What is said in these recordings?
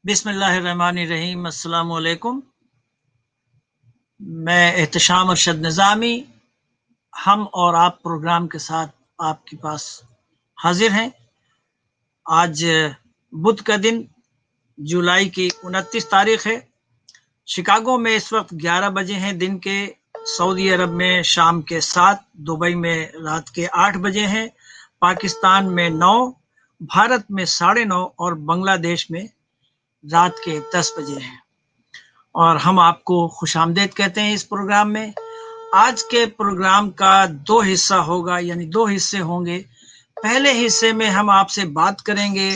बिस्मिल्लाहिर्रहमानिर्रहीम। अस्सलाम वालेकुम। मैं एहतशाम अरशद निज़ामी, हम और आप प्रोग्राम के साथ आपके पास हाजिर हैं। आज बुध का दिन जुलाई की 29 तारीख है। शिकागो में इस वक्त 11 बजे हैं दिन के, सऊदी अरब में शाम के 7, दुबई में रात के 8 बजे हैं, पाकिस्तान में 9, भारत में 9:30 और बांग्लादेश में रात के 10 बजे हैं। और हम आपको खुशामदीद कहते हैं इस प्रोग्राम में। आज के प्रोग्राम का 2 हिस्सा होगा, यानी 2 हिस्से होंगे। पहले हिस्से में हम आपसे बात करेंगे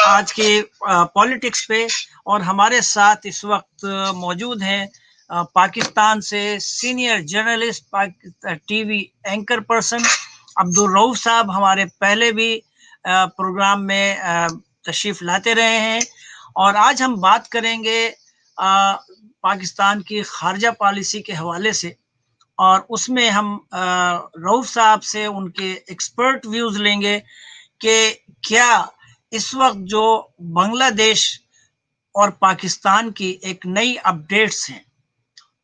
आज के पॉलिटिक्स पे, और हमारे साथ इस वक्त मौजूद हैं पाकिस्तान से senior journalist, TV anchor person Abdul Rauf साहब हमारे पहले भी प्रोग्राम में तशरीफ लाते रहे हैं। और आज हम बात करेंगे पाकिस्तान की खारजा पॉलिसी के हवाले से, और उसमें हम रऊफ साहब से उनके एक्सपर्ट व्यूज लेंगे कि क्या इस वक्त जो बांग्लादेश और पाकिस्तान की एक नई अपडेट्स हैं,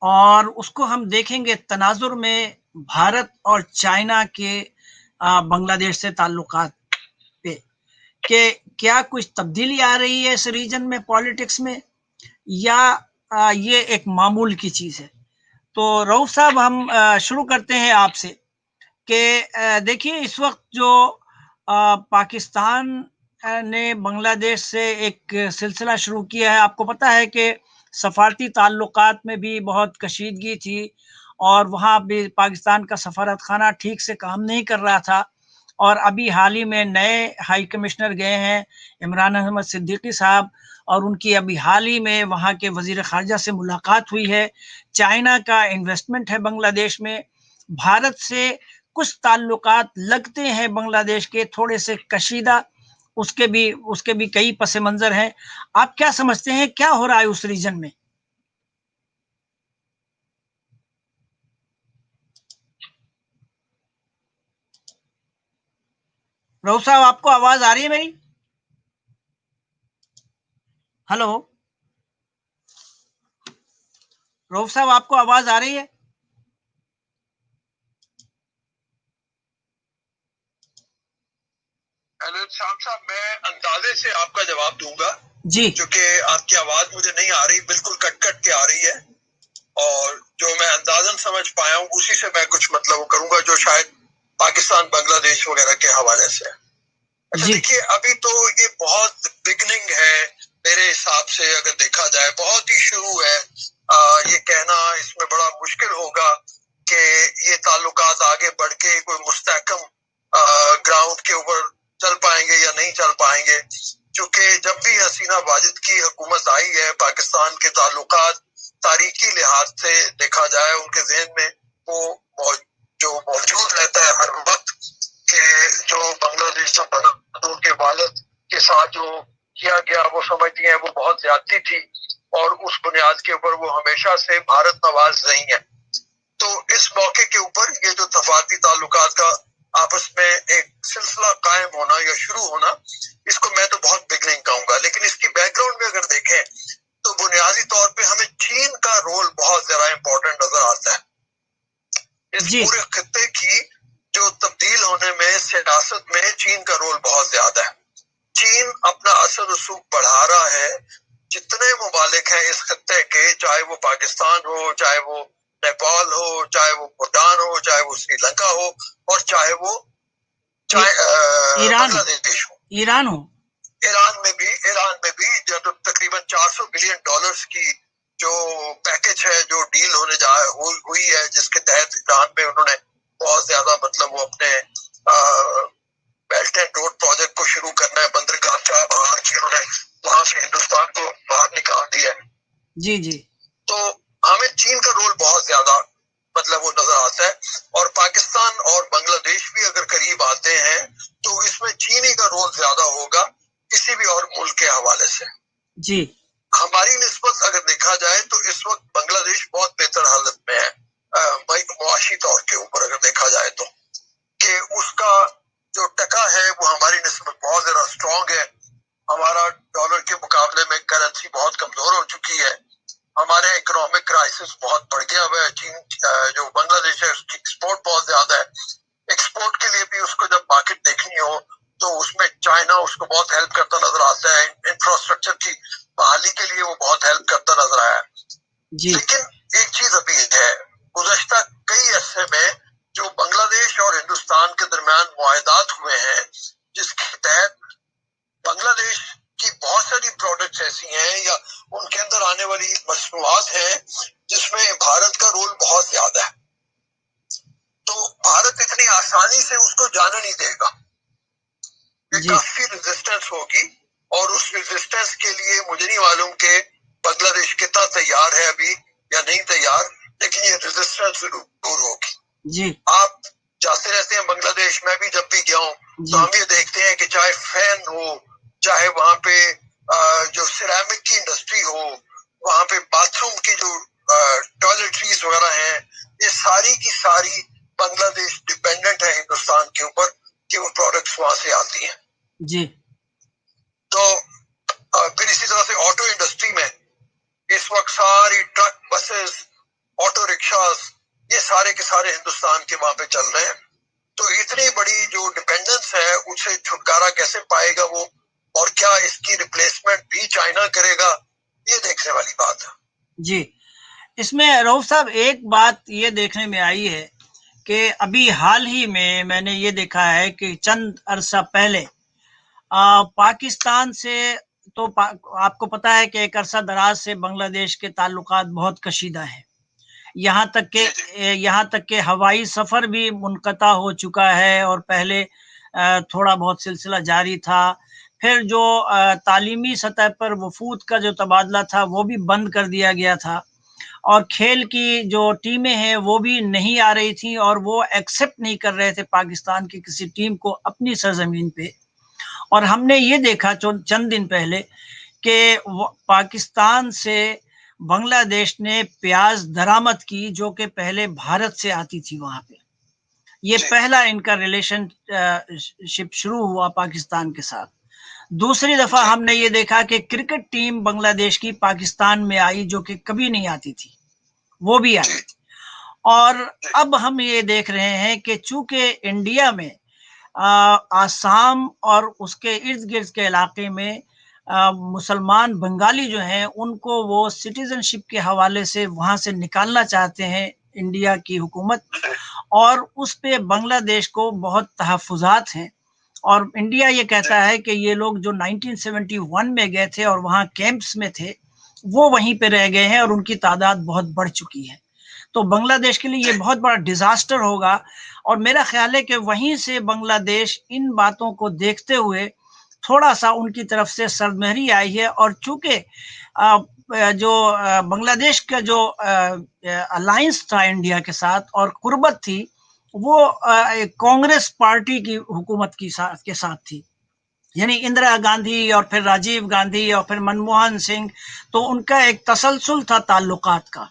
और उसको हम देखेंगे तनाजुर में भारत और चाइना के बांग्लादेश से ताल्लुकात पे, कि क्या कुछ तब्दीली आ रही है इस रीजन में पॉलिटिक्स में, या ये एक मामूल की चीज है। तो रऊफ साहब, हम शुरू करते हैं आपसे कि देखिए, इस वक्त जो पाकिस्तान ने बांग्लादेश से एक सिलसिला शुरू किया है, आपको पता है कि सफारती ताल्लुकात में भी बहुत कशीदगी थी, और वहाँ भी पाकिस्तान का सफारत खाना ठीक से काम नहीं कर रहा था। और अभी हाल ही में नए हाई कमिश्नर गए हैं, इमरान अहमद सिद्दीकी साहब, और उनकी अभी हाल ही में वहाँ के वजीर खारजा से मुलाकात हुई है। चाइना का इन्वेस्टमेंट है बांग्लादेश में, भारत से कुछ ताल्लुकात लगते हैं बांग्लादेश के, थोड़े से कशीदा, उसके भी कई पस मंजर हैं। आप क्या समझते हैं, क्या हो रहा है उस रीजन में? रऊफ साहब, आपको आवाज आ रही है मेरी? हेलो रऊफ साहब, आपको आवाज आ रही है? हेलो शाम साहब, मैं अंदाजे से आपका जवाब दूंगा जी, क्योंकि आपकी आवाज मुझे नहीं आ रही, बिल्कुल कट कट के आ रही है, और जो मैं अंदाजन समझ पाया हूँ उसी से मैं कुछ मतलब करूंगा, जो शायद पाकिस्तान बांग्लादेश वगैरह के हवाले से। अच्छा जी, देखिए, अभी तो ये बहुत बिगनिंग है मेरे हिसाब से, अगर देखा जाए बहुत ही शुरू है। ये कहना इसमें बड़ा मुश्किल होगा कि ये ताल्लुकात आगे बढ़ के कोई मुस्तहकम ग्राउंड के ऊपर चल पाएंगे या नहीं चल पाएंगे, क्योंकि जब भी हसीना वाजिद की हुकूमत आई है, पाकिस्तान के ताल्लुकात तारीखी लिहाज से देखा जाए उनके जहन में वो जो मौजूद रहता है हर वक्त, कि जो बांग्लादेश से बना उनके वालिद के साथ जो किया गया वो समझती है वो बहुत ज्यादती थी, और उस बुनियाद के ऊपर वो हमेशा से भारत नवाज रही है। तो इस मौके के ऊपर ये जो तफाती ताल्लुकात का आपस में एक सिलसिला कायम होना या शुरू होना, इसको मैं तो बहुत बिगनिंग कहूंगा। लेकिन इसकी बैकग्राउंड में अगर देखें तो बुनियादी तौर पे हमें चीन का रोल बहुत ज्यादा इंपॉर्टेंट नजर आता है। इस जी, पूरे खत्ते की जो तब्दील होने में सियासत में चीन का रोल बहुत ज्यादा है। चीन अपना असर रसूख बढ़ा रहा है। जितने ममालिक हैं इस खत्ते के, चाहे वो पाकिस्तान हो, चाहे वो नेपाल हो, चाहे वो भूटान हो, चाहे वो श्रीलंका हो, और चाहे वो ईरान हो, बांग्लादेश हो, ईरान हो। ईरान में भी जब तकरीबन $400 बिलियन की जो पैकेज है, जो डील होने जा हुई है, जिसके तहत ईरान में उन्होंने बहुत ज्यादा मतलब वो अपने बेल्ट एंड रोड प्रोजेक्ट को शुरू करना है, बंदरगाह उन्होंने वहां से हिंदुस्तान को बाहर निकाल दिया है। जी, जी, तो हमें चीन का रोल बहुत ज्यादा मतलब वो नजर आता है, और पाकिस्तान और बांग्लादेश भी अगर करीब आते हैं तो इसमें चीनी का रोल ज्यादा होगा किसी भी और मुल्क के हवाले से। जी, हमारी निस्बत अगर देखा जाए तो इस वक्त बांग्लादेश बहुत बेहतर हालत में है, मुआशी तौर के ऊपर अगर देखा जाए तो, कि उसका जो टका है वो हमारी निस्बत बहुत ज्यादा स्ट्रांग है। हमारा डॉलर के मुकाबले में करंट चाइना उसको बहुत हेल्प करता नजर आता है, इंफ्रास्ट्रक्चर की बहाली के लिए वो बहुत हेल्प करता नजर आया। लेकिन एक चीज अभी है, गुज़श्ता कई अरसे में जो बांग्लादेश और हिंदुस्तान के दरमियान मुआहदात हुए हैं, जिसके तहत बांग्लादेश की बहुत सारी प्रोडक्ट्स ऐसी हैं या उनके अंदर आने वाली मसनूआत हैं जिसमें भारत का रोल बहुत ज्यादा है, तो भारत इतनी आसानी से उसको जाने नहीं देगा। काफी रेजिस्टेंस होगी और उस रेजिस्टेंस के लिए मुझे नहीं मालूम कि बांग्लादेश कितना तैयार है अभी या नहीं तैयार, लेकिन ये रेजिस्टेंस जरूर होगी। जी आप जाते रहते हैं बांग्लादेश, मैं भी जब भी गया हूँ तो हम ये देखते हैं कि चाहे फैन हो, चाहे वहाँ पे जो सिरेमिक की इंडस्ट्री हो, वहाँ पे बाथरूम की जो टॉयलेटरीज वगैरह हैं, ये सारी की सारी बांग्लादेश डिपेंडेंट है हिंदुस्तान के ऊपर कि वो प्रोडक्ट्स वहां से आती हैं। जी तो फिर इसी तरह से ऑटो इंडस्ट्री में इस वक्त सारी ट्रक, बसेस, ऑटो रिक्शास, ये सारे के सारे हिंदुस्तान के वहां पे चल रहे हैं। तो इतनी बड़ी जो डिपेंडेंस है उससे छुटकारा कैसे पाएगा वो, और क्या इसकी रिप्लेसमेंट भी चाइना करेगा, ये देखने वाली बात है। जी, इसमें रऊफ साहब एक बात ये देखने में आई है कि अभी हाल ही में मैंने ये देखा है कि चंद अरसा पहले पाकिस्तान से तो आपको पता है कि एक अरसा दराज से बांग्लादेश के ताल्लुकात बहुत कशीदा है। यहाँ तक के हवाई सफर भी मुनक़ता हो चुका है और पहले थोड़ा बहुत सिलसिला जारी था। फिर जो तालीमी सतह पर वफूद का जो तबादला था वो भी बंद कर दिया गया था और खेल की जो टीमें हैं वो भी नहीं आ रही थी और वो एक्सेप्ट नहीं कर रहे थे पाकिस्तान की किसी टीम को अपनी सरजमीन पे। और हमने ये देखा चंद दिन पहले कि पाकिस्तान से बांग्लादेश ने प्याज दरामद की जो कि पहले भारत से आती थी वहां पे। ये पहला इनका रिलेशनशिप शुरू हुआ पाकिस्तान के साथ। दूसरी दफा हमने ये देखा कि क्रिकेट टीम बांग्लादेश की पाकिस्तान में आई जो कि कभी नहीं आती थी, वो भी आई। और अब हम ये देख रहे हैं कि चूंकि इंडिया में आसाम और उसके इर्द गिर्द के इलाके में मुसलमान बंगाली जो हैं उनको वो सिटीजनशिप के हवाले से वहां से निकालना चाहते हैं इंडिया की हुकूमत, और उस पे बांग्लादेश को बहुत तहफ़्फ़ुज़ात हैं। और इंडिया ये कहता है कि ये लोग जो 1971 में गए थे और वहाँ कैंप्स में थे वो वहीं पे रह गए हैं और उनकी तादाद बहुत बढ़ चुकी है। तो बांग्लादेश के लिए ये बहुत बड़ा डिजास्टर होगा और मेरा ख्याल है कि वहीं से बांग्लादेश इन बातों को देखते हुए थोड़ा सा उनकी तरफ से सर्दमहरी आई है। और चूंकि जो बांग्लादेश का जो अलायंस था इंडिया के साथ और कुर्बत थी वो कांग्रेस पार्टी की हुकूमत के साथ थी, यानी इंदिरा गांधी और फिर राजीव गांधी और फिर मनमोहन सिंह, तो उनका एक तसलसल था ताल्लुकात का।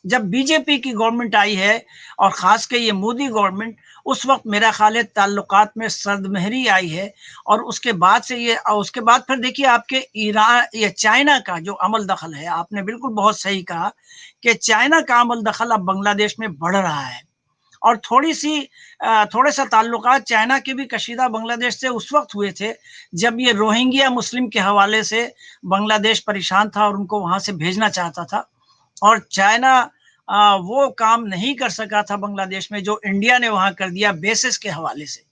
जब बीजेपी की गवर्नमेंट आई है और खास के ये मोदी गवर्नमेंट, उस वक्त मेरा ख्याल है ताल्लुकात में सर्दमहरी आई है। और उसके बाद फिर देखिए आपके ईरान या चाइना का जो अमल दखल है, आपने बिल्कुल बहुत सही कहा कि चाइना का अमल दखल अब बांग्लादेश में बढ़ रहा है। और थोड़े सा ताल्लुकात चाइना के भी कशीदा बांग्लादेश से उस वक्त हुए थे जब ये रोहिंग्या मुस्लिम के हवाले से बांग्लादेश परेशान था और उनको वहां से भेजना चाहता था, और चाइना वो काम नहीं कर सका था बांग्लादेश में जो इंडिया ने वहां कर दिया बेसिस के हवाले से।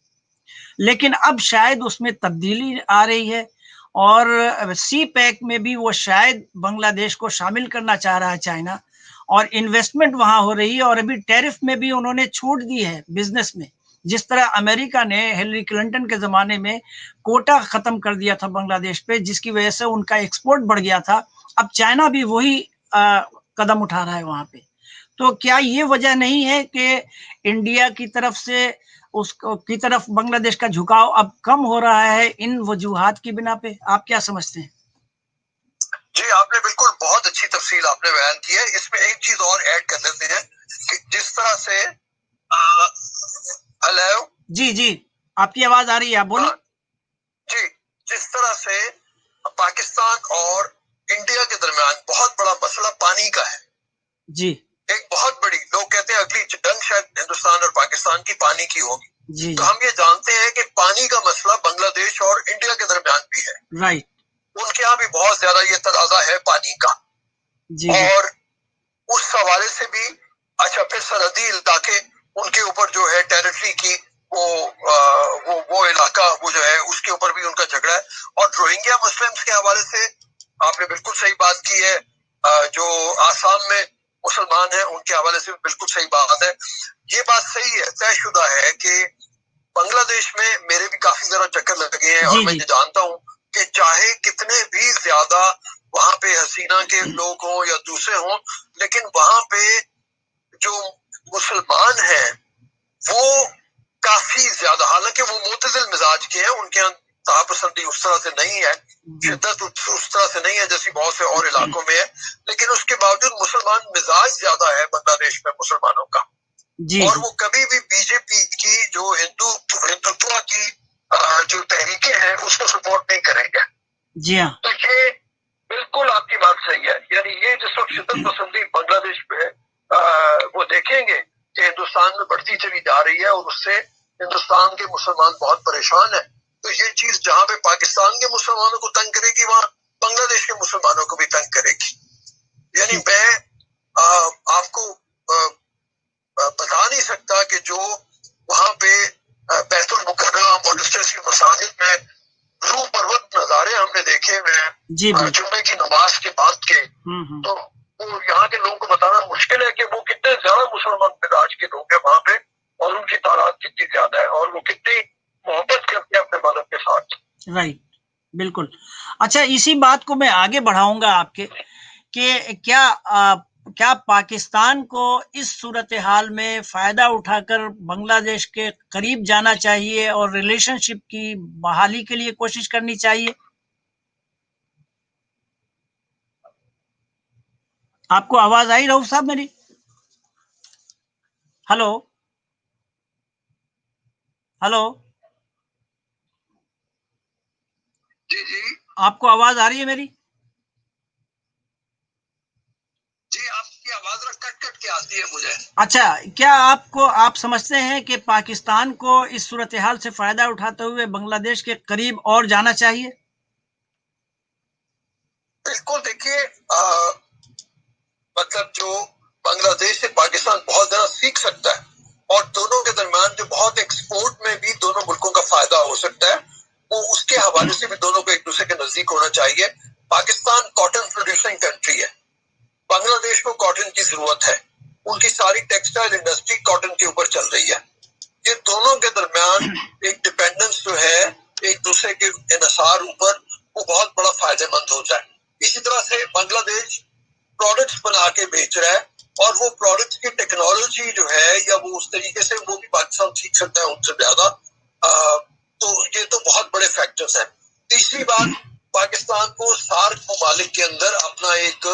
लेकिन अब शायद उसमें तब्दीली आ रही है और सी पैक में भी वो शायद बांग्लादेश को शामिल करना चाह रहा है चाइना, और इन्वेस्टमेंट वहां हो रही है। और अभी टैरिफ में भी उन्होंने छूट दी है बिजनेस में, जिस तरह अमेरिका ने हिलरी क्लिंटन के जमाने में कोटा खत्म कर दिया था बांग्लादेश पे, जिसकी वजह से उनका एक्सपोर्ट बढ़ गया था। अब चाइना भी वही कदम उठा रहा है वहां पे। तो क्या ये वजह नहीं है कि इंडिया की तरफ से उसको की तरफ बांग्लादेश का झुकाव अब कम हो रहा है इन वजूहात की बिना पे? आप क्या समझते हैं? जी, आपने बिल्कुल बहुत अच्छी तफसील आपने बयान की है। इसमें एक चीज और ऐड कर लेते हैं कि जिस तरह से हेलो जी जी, आपकी आवाज आ रही है, आप बोलिए। जी, जिस तरह से पाकिस्तान और इंडिया के दरमियान बहुत बड़ा मसला पानी का है जी, एक बहुत बड़ी, लोग कहते हैं अगली जंग शायद हिंदुस्तान और पाकिस्तान की पानी की होगी। जी तो जी हम ये जानते हैं कि पानी का मसला बांग्लादेश और इंडिया के दरमियान भी है। राइट उनके यहाँ भी बहुत ज्यादा ये तनाजा है पानी का। जी जी और उस हवाले से भी अच्छा, फिर सरहदी इलाके उनके ऊपर जो है टेरिटरी की वो वो इलाका वो जो है उसके ऊपर भी उनका झगड़ा है। और रोहिंग्या मुस्लिम्स के हवाले से आपने बिल्कुल सही बात की है। जो आसाम में मुसलमान हैं उनके हवाले से भी बिल्कुल सही बात है। ये बात सही है, तयशुदा है कि बांग्लादेश में मेरे भी काफी जरा चक्कर लगे हैं और जी मैं जी ये जानता हूँ कि चाहे कितने भी ज्यादा वहां पे हसीना के लोग हों या दूसरे हों, लेकिन वहां पे जो मुसलमान हैं वो काफी ज्यादा, हालांकि वो मुतजिल मिजाज के हैं, उनके यहाँ तापसंदी उस तरह से नहीं है, शिद्दत उस तरह से नहीं है जैसी बहुत से और इलाकों में है, लेकिन उसके बावजूद मुसलमान मिजाज ज्यादा है बांग्लादेश में मुसलमानों का। जी और जी वो कभी भी बीजेपी की जो हिंदुत्व की जो तहरीकें हैं उसको सपोर्ट नहीं करेंगे। जी हाँ तो ये बिल्कुल आपकी बात सही है। यानी ये जिस वक्त शिद्दत पसंदी बांग्लादेश में वो देखेंगे कि हिंदुस्तान में बढ़ती चली जा रही है और उससे हिंदुस्तान के मुसलमान बहुत परेशान है, तो ये चीज जहाँ पे पाकिस्तान के मुसलमानों को तंग करेगी वहां बांग्लादेश के मुसलमानों को भी तंग करेगी। यानी मैं आपको बता नहीं सकता कि जो वहां पे बैतुल मुकर्रम और इस तरह मसाजिद में रूह पर्वत नजारे हमने देखे हुए जी हैं जुम्मे की नमाज के बाद के, तो वो यहाँ के लोगों को बताना मुश्किल है कि वो कितने ज्यादा मुसलमान मिजाज के लोग हैं वहां पे और उनकी तादाद कितनी ज्यादा है और वो कितनी मोहब्बत करते हैं अपने मदद के साथ। राइट बिल्कुल। अच्छा, इसी बात को मैं आगे बढ़ाऊंगा आपके कि क्या पाकिस्तान को इस सूरत हाल में फायदा उठाकर बांग्लादेश के करीब जाना चाहिए और रिलेशनशिप की बहाली के लिए कोशिश करनी चाहिए? आपको आवाज आई रऊफ साहब मेरी? हेलो हेलो, जी जी आपको आवाज आ रही है मेरी? जी, आपकी आवाज कट कट के आती है मुझे। अच्छा, क्या आप समझते हैं कि पाकिस्तान को इस सूरत हाल से फायदा उठाते हुए बांग्लादेश के करीब और जाना चाहिए? बिल्कुल, देखिए मतलब जो बांग्लादेश से पाकिस्तान बहुत ज्यादा सीख सकता है और दोनों के दरमियान जो बहुत एक्सपोर्ट में भी दोनों मुल्कों का फायदा हो सकता है, वो उसके हवाले से भी दोनों को एक दूसरे के नजदीक होना चाहिए। पाकिस्तान कॉटन प्रोड्यूसिंग कंट्री है, बांग्लादेश को कॉटन की जरूरत है, उनकी सारी टेक्सटाइल इंडस्ट्री कॉटन के ऊपर चल रही है। ये दोनों के दरमियान एक डिपेंडेंस जो है एक दूसरे के इन्हिसार ऊपर, वो बहुत बड़ा फायदेमंद होता है। इसी तरह से बांग्लादेश प्रोडक्ट्स बना के बेच रहा है और वो प्रोडक्ट्स की टेक्नोलॉजी जो है या वो उस तरीके से वो भी पाकिस्तान सीख सकता है उनसे ज्यादा। तो ये तो बहुत बड़े फैक्टर्स हैं। तीसरी बात, पाकिस्तान को सार्क ममालिक के अंदर अपना एक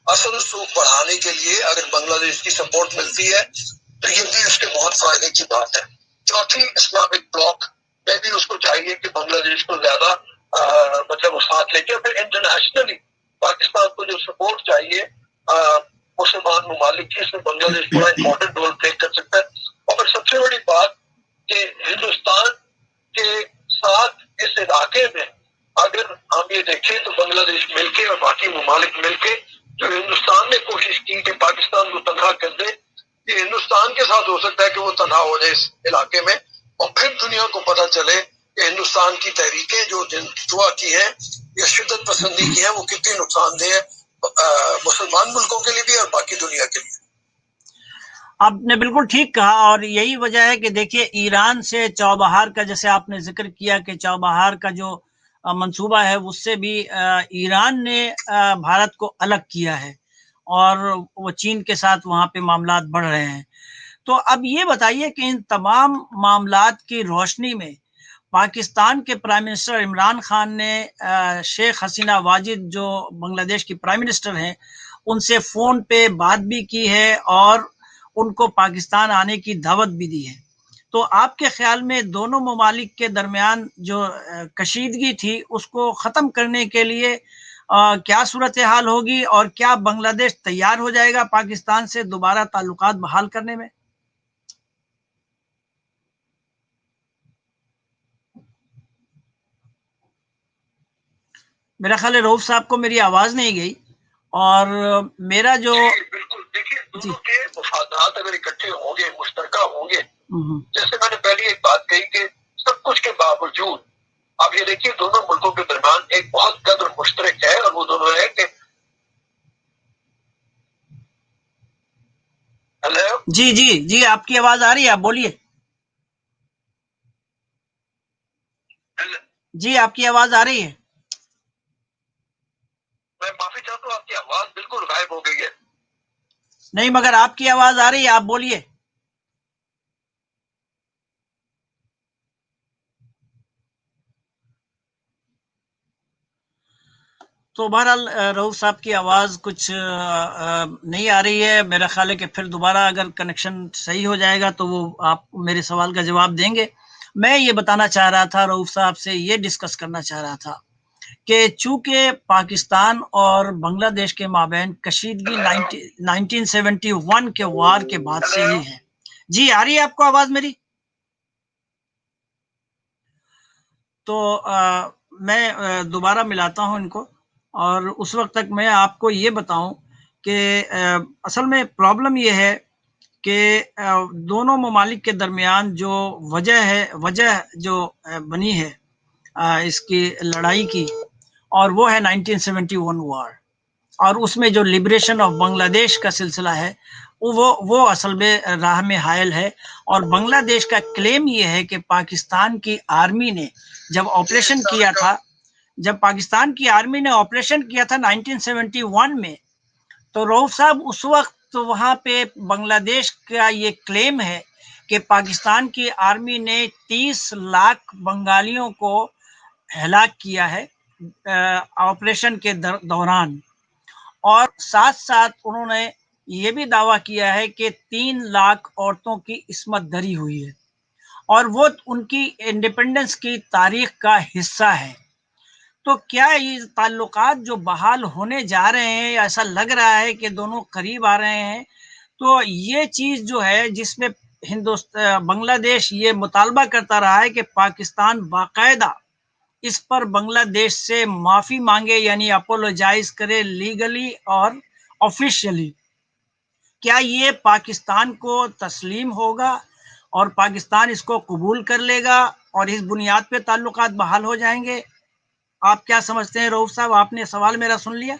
असल सूख बढ़ाने के लिए अगर बांग्लादेश की सपोर्ट मिलती है तो ये भी उसके बहुत फायदे की बात है। चौथी, इस्लामिक ब्लॉक में भी उसको चाहिए कि बांग्लादेश को ज्यादा मतलब साथ लेके, फिर इंटरनेशनली पाकिस्तान को जो सपोर्ट चाहिए मुसलमान ममालिक की, इसमें बांग्लादेश बड़ा इंपॉर्टेंट रोल प्ले कर सकता है। और फिर सबसे बड़ी बात कि हिंदुस्तान के साथ इस इलाके में अगर हम ये देखें तो बांग्लादेश मिलके और बाकी ममालिक मिलके जो हिंदुस्तान ने कोशिश की कि पाकिस्तान को तनहा कर दे, ये हिंदुस्तान के साथ हो सकता है कि वो तनहा हो जाए इस इलाके में और फिर दुनिया को पता चले कि हिंदुस्तान की तहरीकें जो हिंदुत्व की हैं या शिद्दत पसंदी की हैं वो कितनी नुकसानदेह है मुसलमान मुल्कों के लिए भी और बाकी दुनिया के लिए। आपने बिल्कुल ठीक कहा और यही वजह है कि देखिए, ईरान से चौबहार का जैसे आपने जिक्र किया कि चौबहार का जो मंसूबा है उससे भी ईरान ने भारत को अलग किया है और वो चीन के साथ वहां पे मामलात बढ़ रहे हैं। तो अब ये बताइए कि इन तमाम मामलात की रोशनी में पाकिस्तान के प्राइम मिनिस्टर इमरान खान ने शेख हसीना वाजिद जो बांग्लादेश की प्राइम मिनिस्टर हैं उनसे फोन पे बात भी की है और उनको पाकिस्तान आने की दावत भी दी है। तो आपके ख्याल में दोनों ममालिक के दरमियान जो कशीदगी थी उसको ख़त्म करने के लिए क्या सूरत हाल होगी और क्या बांग्लादेश तैयार हो जाएगा पाकिस्तान से दोबारा ताल्लुकात बहाल करने में? मेरा ख्याल है रऊफ साहब को मेरी आवाज नहीं गई, और मेरा जो बिल्कुल, देखिए दोनों के मुफादात अगर इकट्ठे होंगे, मुश्तरका होंगे, जैसे मैंने पहले एक बात कही कि सब कुछ के बावजूद आप ये देखिए दोनों मुल्कों के दरमियान एक बहुत कदर मुश्तरक है, और वो दोनों है कि हेलो, जी जी जी, आपकी आवाज आ रही है, आप बोलिए। जी, आपकी आवाज आ रही है। मैं माफी चाहता हूँ, आपकी आवाज बिल्कुल गायब हो गई है। नहीं, मगर आपकी आवाज आ रही है, आप बोलिए। तो बहरहाल रऊफ साहब की आवाज कुछ नहीं आ रही है। मेरा ख्याल है कि फिर दोबारा अगर कनेक्शन सही हो जाएगा तो वो आप मेरे सवाल का जवाब देंगे। मैं ये बताना चाह रहा था, रऊफ साहब से ये डिस्कस करना चाह रहा था कि चूंकि पाकिस्तान और बांग्लादेश के माबैन कशीदगी 1971 के वार के बाद से ही है। जी, आ रही है आपको आवाज मेरी? तो मैं दोबारा मिलाता हूं इनको, और उस वक्त तक मैं आपको ये बताऊं कि असल में प्रॉब्लम ये है कि दोनों ममालिक के दरमियान जो वजह जो बनी है इसकी लड़ाई की, और वो है 1971 वार, और उसमें जो लिबरेशन ऑफ बांग्लादेश का सिलसिला है वो असल में राह में हायल है। और बांग्लादेश का क्लेम ये है कि पाकिस्तान की आर्मी ने जब ऑपरेशन किया था, जब पाकिस्तान की आर्मी ने ऑपरेशन किया था 1971 में, तो रऊफ साहब उस वक्त तो वहां पे बांग्लादेश का ये क्लेम है कि पाकिस्तान की आर्मी ने 30 लाख बंगालियों को हलाक किया है ऑपरेशन के दौरान। और साथ साथ उन्होंने ये भी दावा किया है कि 3 लाख औरतों की इस्मत दरी हुई है, और वो उनकी इंडिपेंडेंस की तारीख का हिस्सा है। तो क्या ये ताल्लुकात जो बहाल होने जा रहे हैं, ऐसा लग रहा है कि दोनों करीब आ रहे हैं, तो ये चीज जो है जिसमें हिंदुस्तान बांग्लादेश ये मुतालबा करता रहा है कि पाकिस्तान बाकायदा इस पर बांग्लादेश से माफी मांगे, यानी अपोलोजाइज करे लीगली और ऑफिशियली। क्या ये पाकिस्तान को तस्लीम होगा और पाकिस्तान इसको कबूल कर लेगा और इस बुनियाद पे ताल्लुकात बहाल हो जाएंगे? आप क्या समझते हैं रऊफ साहब? आपने सवाल मेरा सुन लिया?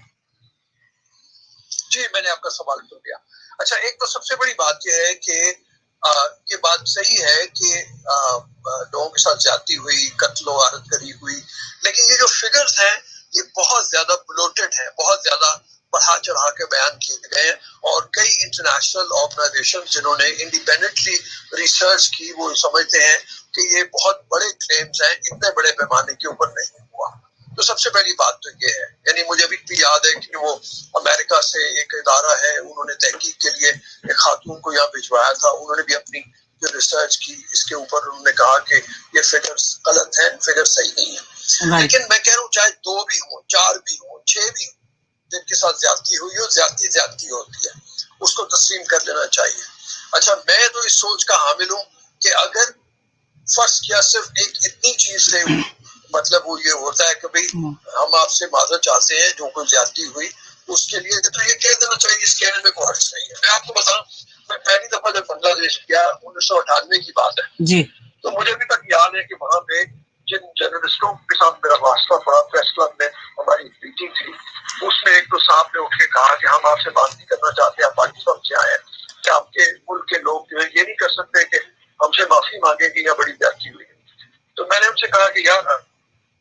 जी, मैंने आपका सवाल सुन लिया। अच्छा, एक तो सबसे बड़ी बात यह है कि ये बात सही है कि लोगों के साथ ज्यादती हुई, कत्लो गारत करी हुई, लेकिन ये जो फिगर्स हैं ये बहुत ज्यादा ब्लोटेड है, बहुत ज्यादा बढ़ा चढ़ा के बयान किए गए हैं, और कई इंटरनेशनल ऑर्गेनाइजेशन जिन्होंने इंडिपेंडेंटली रिसर्च की वो समझते हैं कि ये बहुत बड़े क्लेम्स हैं, इतने बड़े पैमाने के ऊपर नहीं हुआ। तो सबसे पहली बात तो ये है, यानी मुझे अभी भी याद है कि वो अमेरिका से एक इदारा है, उन्होंने तहकीक के लिए एक खातून को यहाँ भिजवाया था, उन्होंने भी अपनी जो रिसर्च की इसके ऊपर उन्होंने कहा कि ये फिगर्स गलत हैं, फिगर सही नहीं है। लेकिन मैं कह रहा हूँ चाहे 2 भी हो, 4 भी हो, 6 भी हो, जिनके साथ ज्यादती हुई हो, ज्यादती होती है, उसको तस्लीम कर लेना चाहिए। अच्छा, मैं तो इस सोच का हामिल हूँ कि अगर फर्ज किया सिर्फ एक इतनी चीज से मतलब वो ये होता है कि भाई हम आपसे माजरत चाहते हैं जो कोई ज्यादती हुई उसके लिए, तो ये कह देना चाहिए, इस कहने में कोई हर्ज नहीं है। मैं आपको बताऊं, मैं पहली दफा जब बांग्लादेश गया 1998 की बात है जी, तो मुझे अभी तक याद है कि वहां पे जिन जर्नलिस्टों के साथ मेरा वास्ता पड़ा, प्रेस क्लब में हमारी मीटिंग थी, उसमें एक तो साहब ने उठ के कहा कि हम आपसे बात नहीं करना चाहते, आप पाकिस्तान से आए हैं, क्या आपके मुल्क के लोग जो है ये नहीं कर सकते कि हमसे माफी मांगे कि यह बड़ी ज्यादती हुई है। तो मैंने उनसे कहा कि यार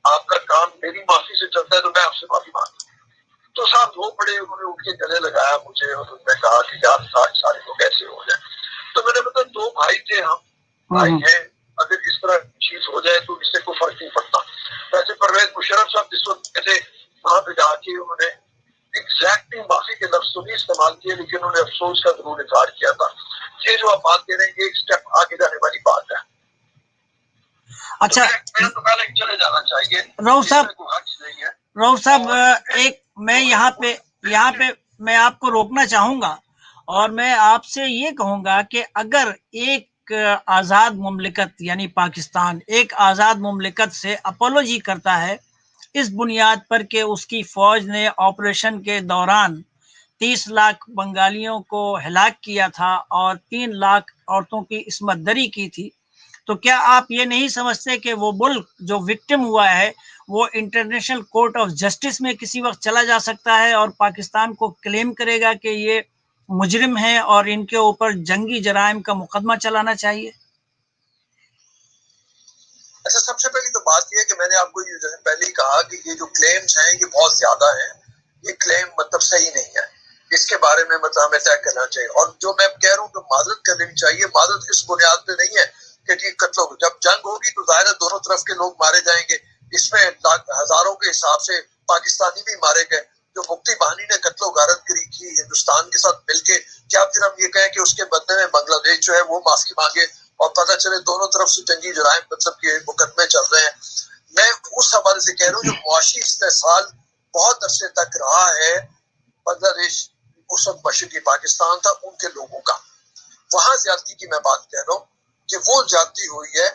आपका काम मेरी माफी से चलता है तो मैं आपसे माफी मांगता। तो साहब रो पड़े, उन्होंने उठ के गले लगाया मुझे और उन्होंने कहा कि यार सारे लोग कैसे हो जाए। तो मैंने बताया 2 भाई थे हम, भाई हैं, अगर इस तरह चीज हो जाए तो इससे कोई फर्क नहीं पड़ता। वैसे परवेज मुशर्रफ साहब जिस वक्त थे वहां पे जाके उन्होंने एग्जैक्टली माफी के लफ्ज तो नहीं इस्तेमाल किए, लेकिन उन्होंने अफसोस का जरूर इजहार किया था। ये जो आप बात कह रहे हैं ये एक स्टेप आगे जाने वाली बात है। अच्छा, तो तो पहले चले जाना चाहिए, रऊफ साहब, नहीं है। रऊफ साहब, एक मैं यहाँ पे मैं आपको रोकना चाहूंगा, और मैं आपसे ये कहूंगा कि अगर एक आजाद मुमलिकत यानी पाकिस्तान एक आजाद मुमलिकत से अपोलॉजी करता है इस बुनियाद पर कि उसकी फौज ने ऑपरेशन के दौरान 30 लाख बंगालियों को हलाक किया था और 3 लाख औरतों की इस्मत दरी की थी, तो क्या आप ये नहीं समझते कि वो मुल्क जो विक्टिम हुआ है वो इंटरनेशनल कोर्ट ऑफ जस्टिस में किसी वक्त चला जा सकता है और पाकिस्तान को क्लेम करेगा कि ये मुजरिम है और इनके ऊपर जंगी जराइम का मुकदमा चलाना चाहिए? अच्छा, सबसे पहली तो बात यह है कि मैंने आपको ये पहले ही कहा कि ये जो क्लेम्स हैं ये बहुत ज्यादा हैं, ये क्लेम मतलब सही नहीं है, इसके बारे में मतलब हमें तय करना चाहिए। और जो मैं कह रहा हूँ कि माजरत कर लेनी चाहिए, माजरत इस बुनियाद पे नहीं है कि ठीक कत्लों, जब जंग होगी तो जाहिर है दोनों तरफ के लोग मारे जाएंगे, इसमें हजारों के हिसाब से पाकिस्तानी भी मारे गए। जो मुफ्ती बहानी ने कत्लो गारत करी की हिंदुस्तान के साथ मिलके, क्या फिर हम ये कहें कि उसके बदले में बांग्लादेश जो है वो माफी मांगे और पता चले दोनों तरफ से जंगी जराइम मतलब के मुकदमे चल रहे हैं। मैं उस हवाले से कह रहा हूँ जो मुआशी इस्तेहसाल बहुत अरसे तक रहा है बांग्लादेश, उस वक्त मशरकी पाकिस्तान था, उनके लोगों का, वहां ज्यादती की मैं बात कह रहा हूँ कि वो ज्यादती हुई है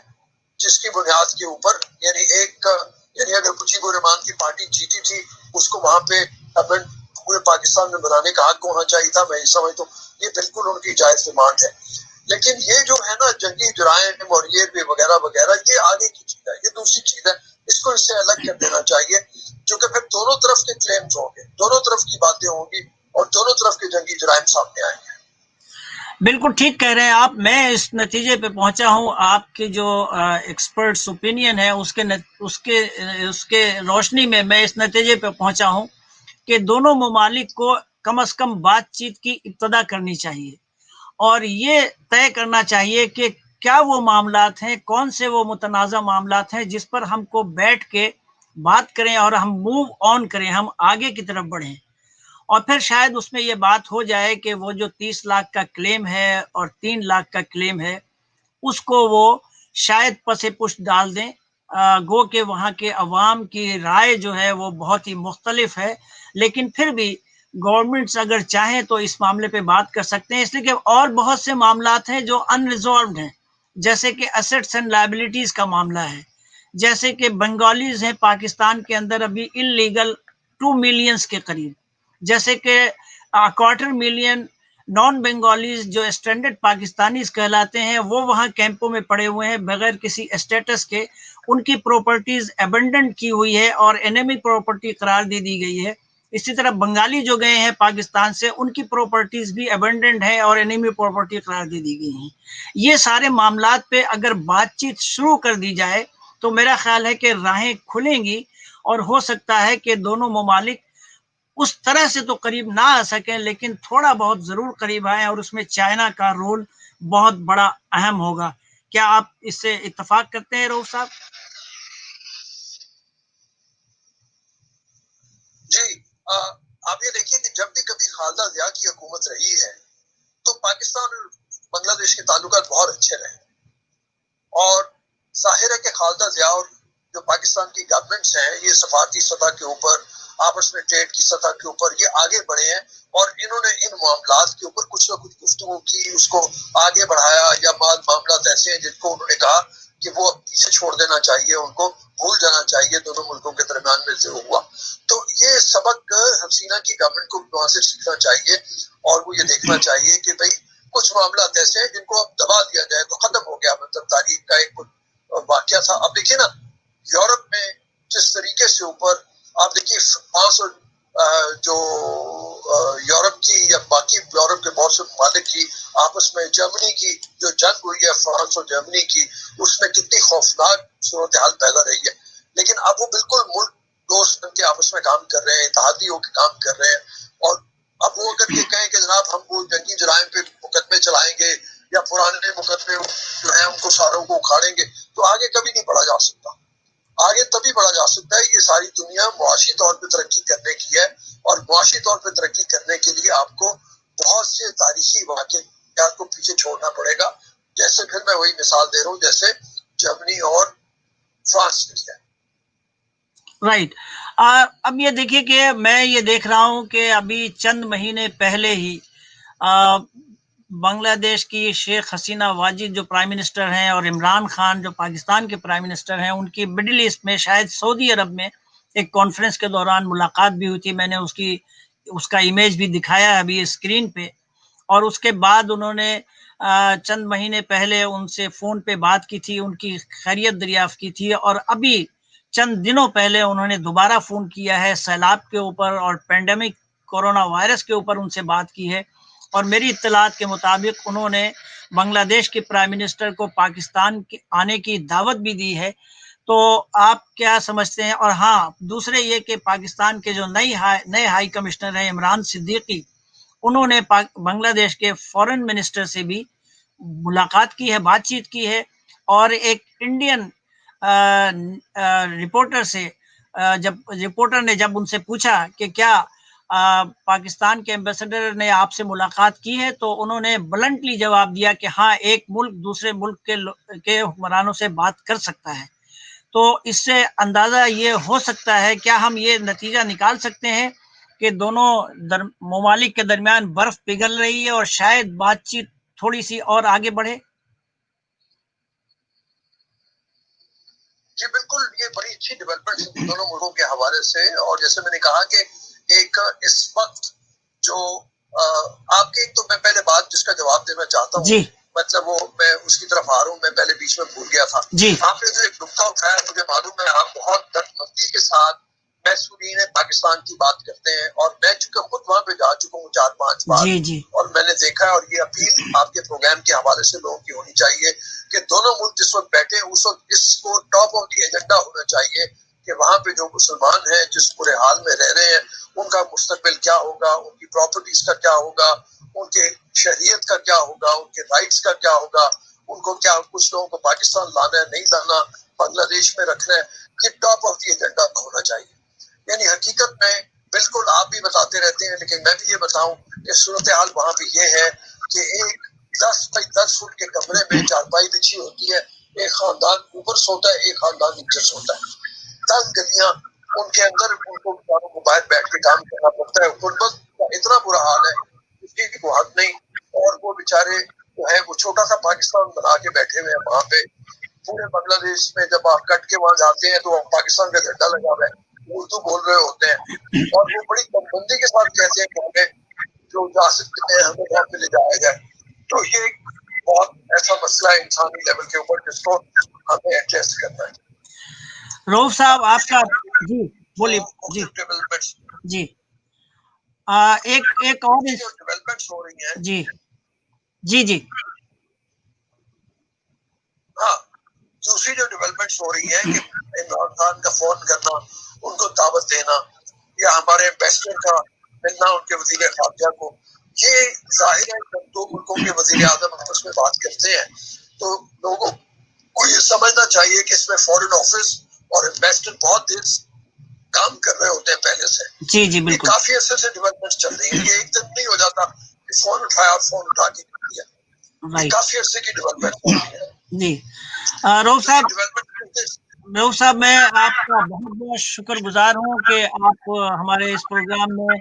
जिसकी बुनियाद के ऊपर यानी अगर मुजीबुर रहमान की पार्टी जीती थी उसको वहां पे अपने पूरे पाकिस्तान में बनाने का हक होना चाहिए था। मैं ये समझता हूँ ये बिल्कुल उनकी जायज डिमांड है। लेकिन ये जो है ना जंगी जुराइम और ये वगैरह वगैरह, ये आगे की चीज है, ये दूसरी चीज है, इसको इससे अलग कर देना चाहिए, क्योंकि फिर दोनों तरफ के क्लेम्स होंगे, दोनों तरफ की बातें होंगी और दोनों तरफ के जंगी जुराइम सामने आएंगे। बिल्कुल ठीक कह रहे हैं आप। मैं इस नतीजे पे पहुंचा हूं, आपके जो एक्सपर्ट्स ओपिनियन है उसके रोशनी में मैं इस नतीजे पे पहुंचा हूं कि दोनों ममालिक को कम से कम बातचीत की इब्तदा करनी चाहिए और ये तय करना चाहिए कि क्या वो मामलात हैं, कौन से वो मुतनाज़ा मामलात हैं जिस पर हमको बैठ के बात करें और हम मूव ऑन करें, हम आगे की तरफ बढ़ें। और फिर शायद उसमें ये बात हो जाए कि वो जो 30 लाख का क्लेम है और 3 लाख का क्लेम है, उसको वो शायद पसे पुष्ट डाल दें। गो के वहाँ के अवाम की राय जो है वो बहुत ही मुख्तलिफ है, लेकिन फिर भी गवर्नमेंट्स अगर चाहें तो इस मामले पे बात कर सकते हैं, इसलिए कि और बहुत से मामलात हैं जो अनरिजॉल्व्ड हैं, जैसे कि एसेट्स एंड लायबिलिटीज का मामला है, जैसे कि बंगालीज हैं पाकिस्तान के अंदर अभी इलीगल 2 मिलियंस के करीब, जैसे कि 250,000 नॉन बंगालीज जो स्टैंडर्ड पाकिस्तानीज कहलाते हैं वो वहाँ कैंपों में पड़े हुए हैं बगैर किसी स्टेटस के, उनकी प्रॉपर्टीज अबेंडन की हुई है और एनिमी प्रॉपर्टी करार दे दी गई है। इसी तरह बंगाली जो गए हैं पाकिस्तान से उनकी प्रॉपर्टीज भी अबेंडेंड है और एनिमी प्रॉपर्टी करार दे दी गई हैं। ये सारे मामलात पे अगर बातचीत शुरू कर दी जाए तो मेरा ख्याल है कि राहें खुलेंगी और हो सकता है कि दोनों ममालिक उस तरह से तो करीब ना आ सके लेकिन थोड़ा बहुत जरूर करीब आए और उसमें चाइना का रोल बहुत बड़ा अहम होगा। क्या आप इससे इत्तेफाक करते हैं रऊफ साहब? जी, आप ये देखिए कि जब भी कभी खालदा जिया की हुकूमत रही है तो पाकिस्तान और बांग्लादेश के ताल्लुकात बहुत अच्छे रहे और जाहिर है कि खालदा जिया और जो पाकिस्तान की गवर्नमेंट्स हैं ये सफारती सतह के ऊपर, आपस में ट्रेड की सतह के ऊपर ये आगे बढ़े हैं और इन्होंने इन मामलात के ऊपर कुछ ना कुछ गुफ्तगू की, उसको आगे बढ़ाया, या मामलात ऐसे हैं जिनको उन्होंने कहा कि वो पीछे छोड़ देना चाहिए, उनको भूल जाना चाहिए, दोनों मुल्कों के दरमियान में जो हुआ। तो ये सबक हसीना की गवर्नमेंट को वहां से सीखना चाहिए और वो ये देखना चाहिए कि भाई कुछ मामला ऐसे हैं जिनको अब दबा दिया जाए तो खत्म हो गया, मतलब तारीख का एक वाक्य था। अब देखिए ना यूरोप में जिस तरीके से ऊपर आप देखिए 500 जो यूरोप की या बाकी यूरोप के बहुत से ममालिक की आपस में जर्मनी की जो जंग हुई है फ्रांस और जर्मनी की, उसमें कितनी खौफनाक सूरत हाल पैदा रही है। लेकिन अब वो बिल्कुल मुल्क दोस्त बन के आपस में काम कर रहे हैं, इत्तेहादी होकर काम कर रहे हैं। और अब वो अगर ये कहें कि जनाब हम वो जंगी जराइम पे मुकदमे चलाएंगे या पुराने मुकदमे जो है उनको सारों को उखाड़ेंगे, तो आगे कभी नहीं बढ़ा जा सकता। आगे तभी बढ़ा जा सकता है, ये सारी दुनिया मुआशी तौर पर तरक्की करने की है और मुआशी तौर पर तरक्की करने के लिए आपको बहुत से तारीखी वाक़यात को पीछे छोड़ना पड़ेगा। जैसे फिर मैं वही मिसाल दे रहा हूँ जैसे जर्मनी और फ्रांस की है। राइट। अब ये देखिए कि मैं ये देख रहा हूँ कि अभी चंद महीने पहले ही बांग्लादेश की शेख हसीना वाजिद जो प्राइम मिनिस्टर हैं और इमरान खान जो पाकिस्तान के प्राइम मिनिस्टर हैं, उनकी मिडिल ईस्ट में शायद सऊदी अरब में एक कॉन्फ्रेंस के दौरान मुलाकात भी हुई थी। मैंने उसका इमेज भी दिखाया है अभी स्क्रीन पे। और उसके बाद उन्होंने चंद महीने पहले उनसे फ़ोन पे बात की थी, उनकी खैरियत दरियाफ़्त की थी और अभी चंद दिनों पहले उन्होंने दोबारा फ़ोन किया है सैलाब के ऊपर और पैंडेमिक कोरोना वायरस के ऊपर उनसे बात की है। और मेरी इत्तलात के मुताबिक उन्होंने बांग्लादेश के प्राइम मिनिस्टर को पाकिस्तान के आने की दावत भी दी है। तो आप क्या समझते हैं? और हाँ, दूसरे ये कि पाकिस्तान के जो नए हाई कमिश्नर हैं इमरान सिद्दीकी, उन्होंने बांग्लादेश के फॉरेन मिनिस्टर से भी मुलाकात की है, बातचीत की है और एक इंडियन रिपोर्टर ने जब उनसे पूछा कि क्या पाकिस्तान के एम्बेसडर ने आपसे मुलाकात की है, तो उन्होंने ब्लंटली जवाब दिया कि हाँ, एक मुल्क दूसरे मुल्क के हुक्मरानों से बात कर सकता है। तो इससे अंदाजा ये हो सकता है, क्या हम ये नतीजा निकाल सकते हैं कि दोनों ममालिक के दरमियान बर्फ पिघल रही है और शायद बातचीत थोड़ी सी और आगे बढ़े? जी बिल्कुल, ये बड़ी अच्छी डेवलपमेंट दोनों मुल्कों के हवाले से। और जैसे मैंने कहा कि एक इस वक्त जो आपकी एक तो मैं पहले बात जिसका जवाब देना चाहता हूँ, मतलब वो मैं उसकी तरफ आ रहा हूँ, मैं पहले बीच में भूल गया था। आपने जो एक नुक्ता उठाया मुझे मालूम है, आप बहुत दर्दमंदी के साथ मैसूरीन पाकिस्तान की बात करते हैं और मैं चूंकि खुद वहां पे जा चुका हूँ 4-5 बार और मैंने देखा है, और ये अपील आपके प्रोग्राम के हवाले से लोगों की होनी चाहिए कि दोनों मुल्क जिस वक्त बैठे उस वक्त इसको टॉप ऑफ दी एजेंडा होना चाहिए कि वहां पे जो मुसलमान हैं जिस बुरे हाल में रह रहे हैं उनका मुस्तकबिल क्या होगा, उनकी प्रॉपर्टीज का क्या होगा, उनके शरीयत का क्या होगा, उनके राइट्स का क्या होगा, उनको क्या कुछ लोगों को पाकिस्तान लाना है, नहीं लाना, बांग्लादेश में रखना है, ये टॉप ऑफ दी एजेंडा होना चाहिए। यानी हकीकत में बिल्कुल आप भी बताते रहते हैं, लेकिन मैं भी ये बताऊं कि सूरत हाल वहां पे ये है कि एक 10 बाई 10 फुट के कमरे में चारपाई बिछी होती है, एक खानदान ऊपर सोता है, एक खानदान नीचे सोता है, तंग गलियां, उनके अंदर उनको बेचारों को बाहर बैठ के काम करना पड़ता है। गुर्बत का इतना बुरा हाल है उसकी कोई हद नहीं, और वो बेचारे जो है वो छोटा सा पाकिस्तान बना के बैठे हुए हैं वहां पे। पूरे बांग्लादेश में जब आप कट के वहां जाते हैं तो पाकिस्तान का झंडा लगा हुआ है, उर्दू बोल रहे होते हैं और वो बड़ी दमबंदी के साथ कहते हैं कि हमें जो जा सकते हैं हमें वहां पे ले जाया जाए। तो ये बहुत ऐसा मसला है इंसानी लेवल के ऊपर जिसको हमें एडजस्ट करना है। रऊफ साहब आपका जी बोलिए। जी जी एक और डेवलपमेंट्स हो रही हैं। जी जी जी हाँ, दूसरी जो डेवलपमेंट्स हो रही है कि इमरान खान का फोन करना, उनको दावत देना या हमारे एम्बेसडर का मिलना उनके वजीर खारजा को, ये जाहिर है जब दो मुल्कों के वजीर आजम आपस में बात करते हैं तो लोगों को ये समझना चाहिए कि इसमें फॉरेन ऑफिस और एम्बेसडर बहुत देर काम कर रहे होते हैं पहले से। जी जी बिल्कुल, काफी अर्से से डेवलपमेंट चल रही है, ये एक दिन नहीं हो जाता कि फोन उठाया और फोन उठा के दिया, ये काफी अर्से की डेवलपमेंट है। जी रऊफ साहब मैं आपका बहुत बहुत शुक्रगुजार हूँ कि आप हमारे इस प्रोग्राम में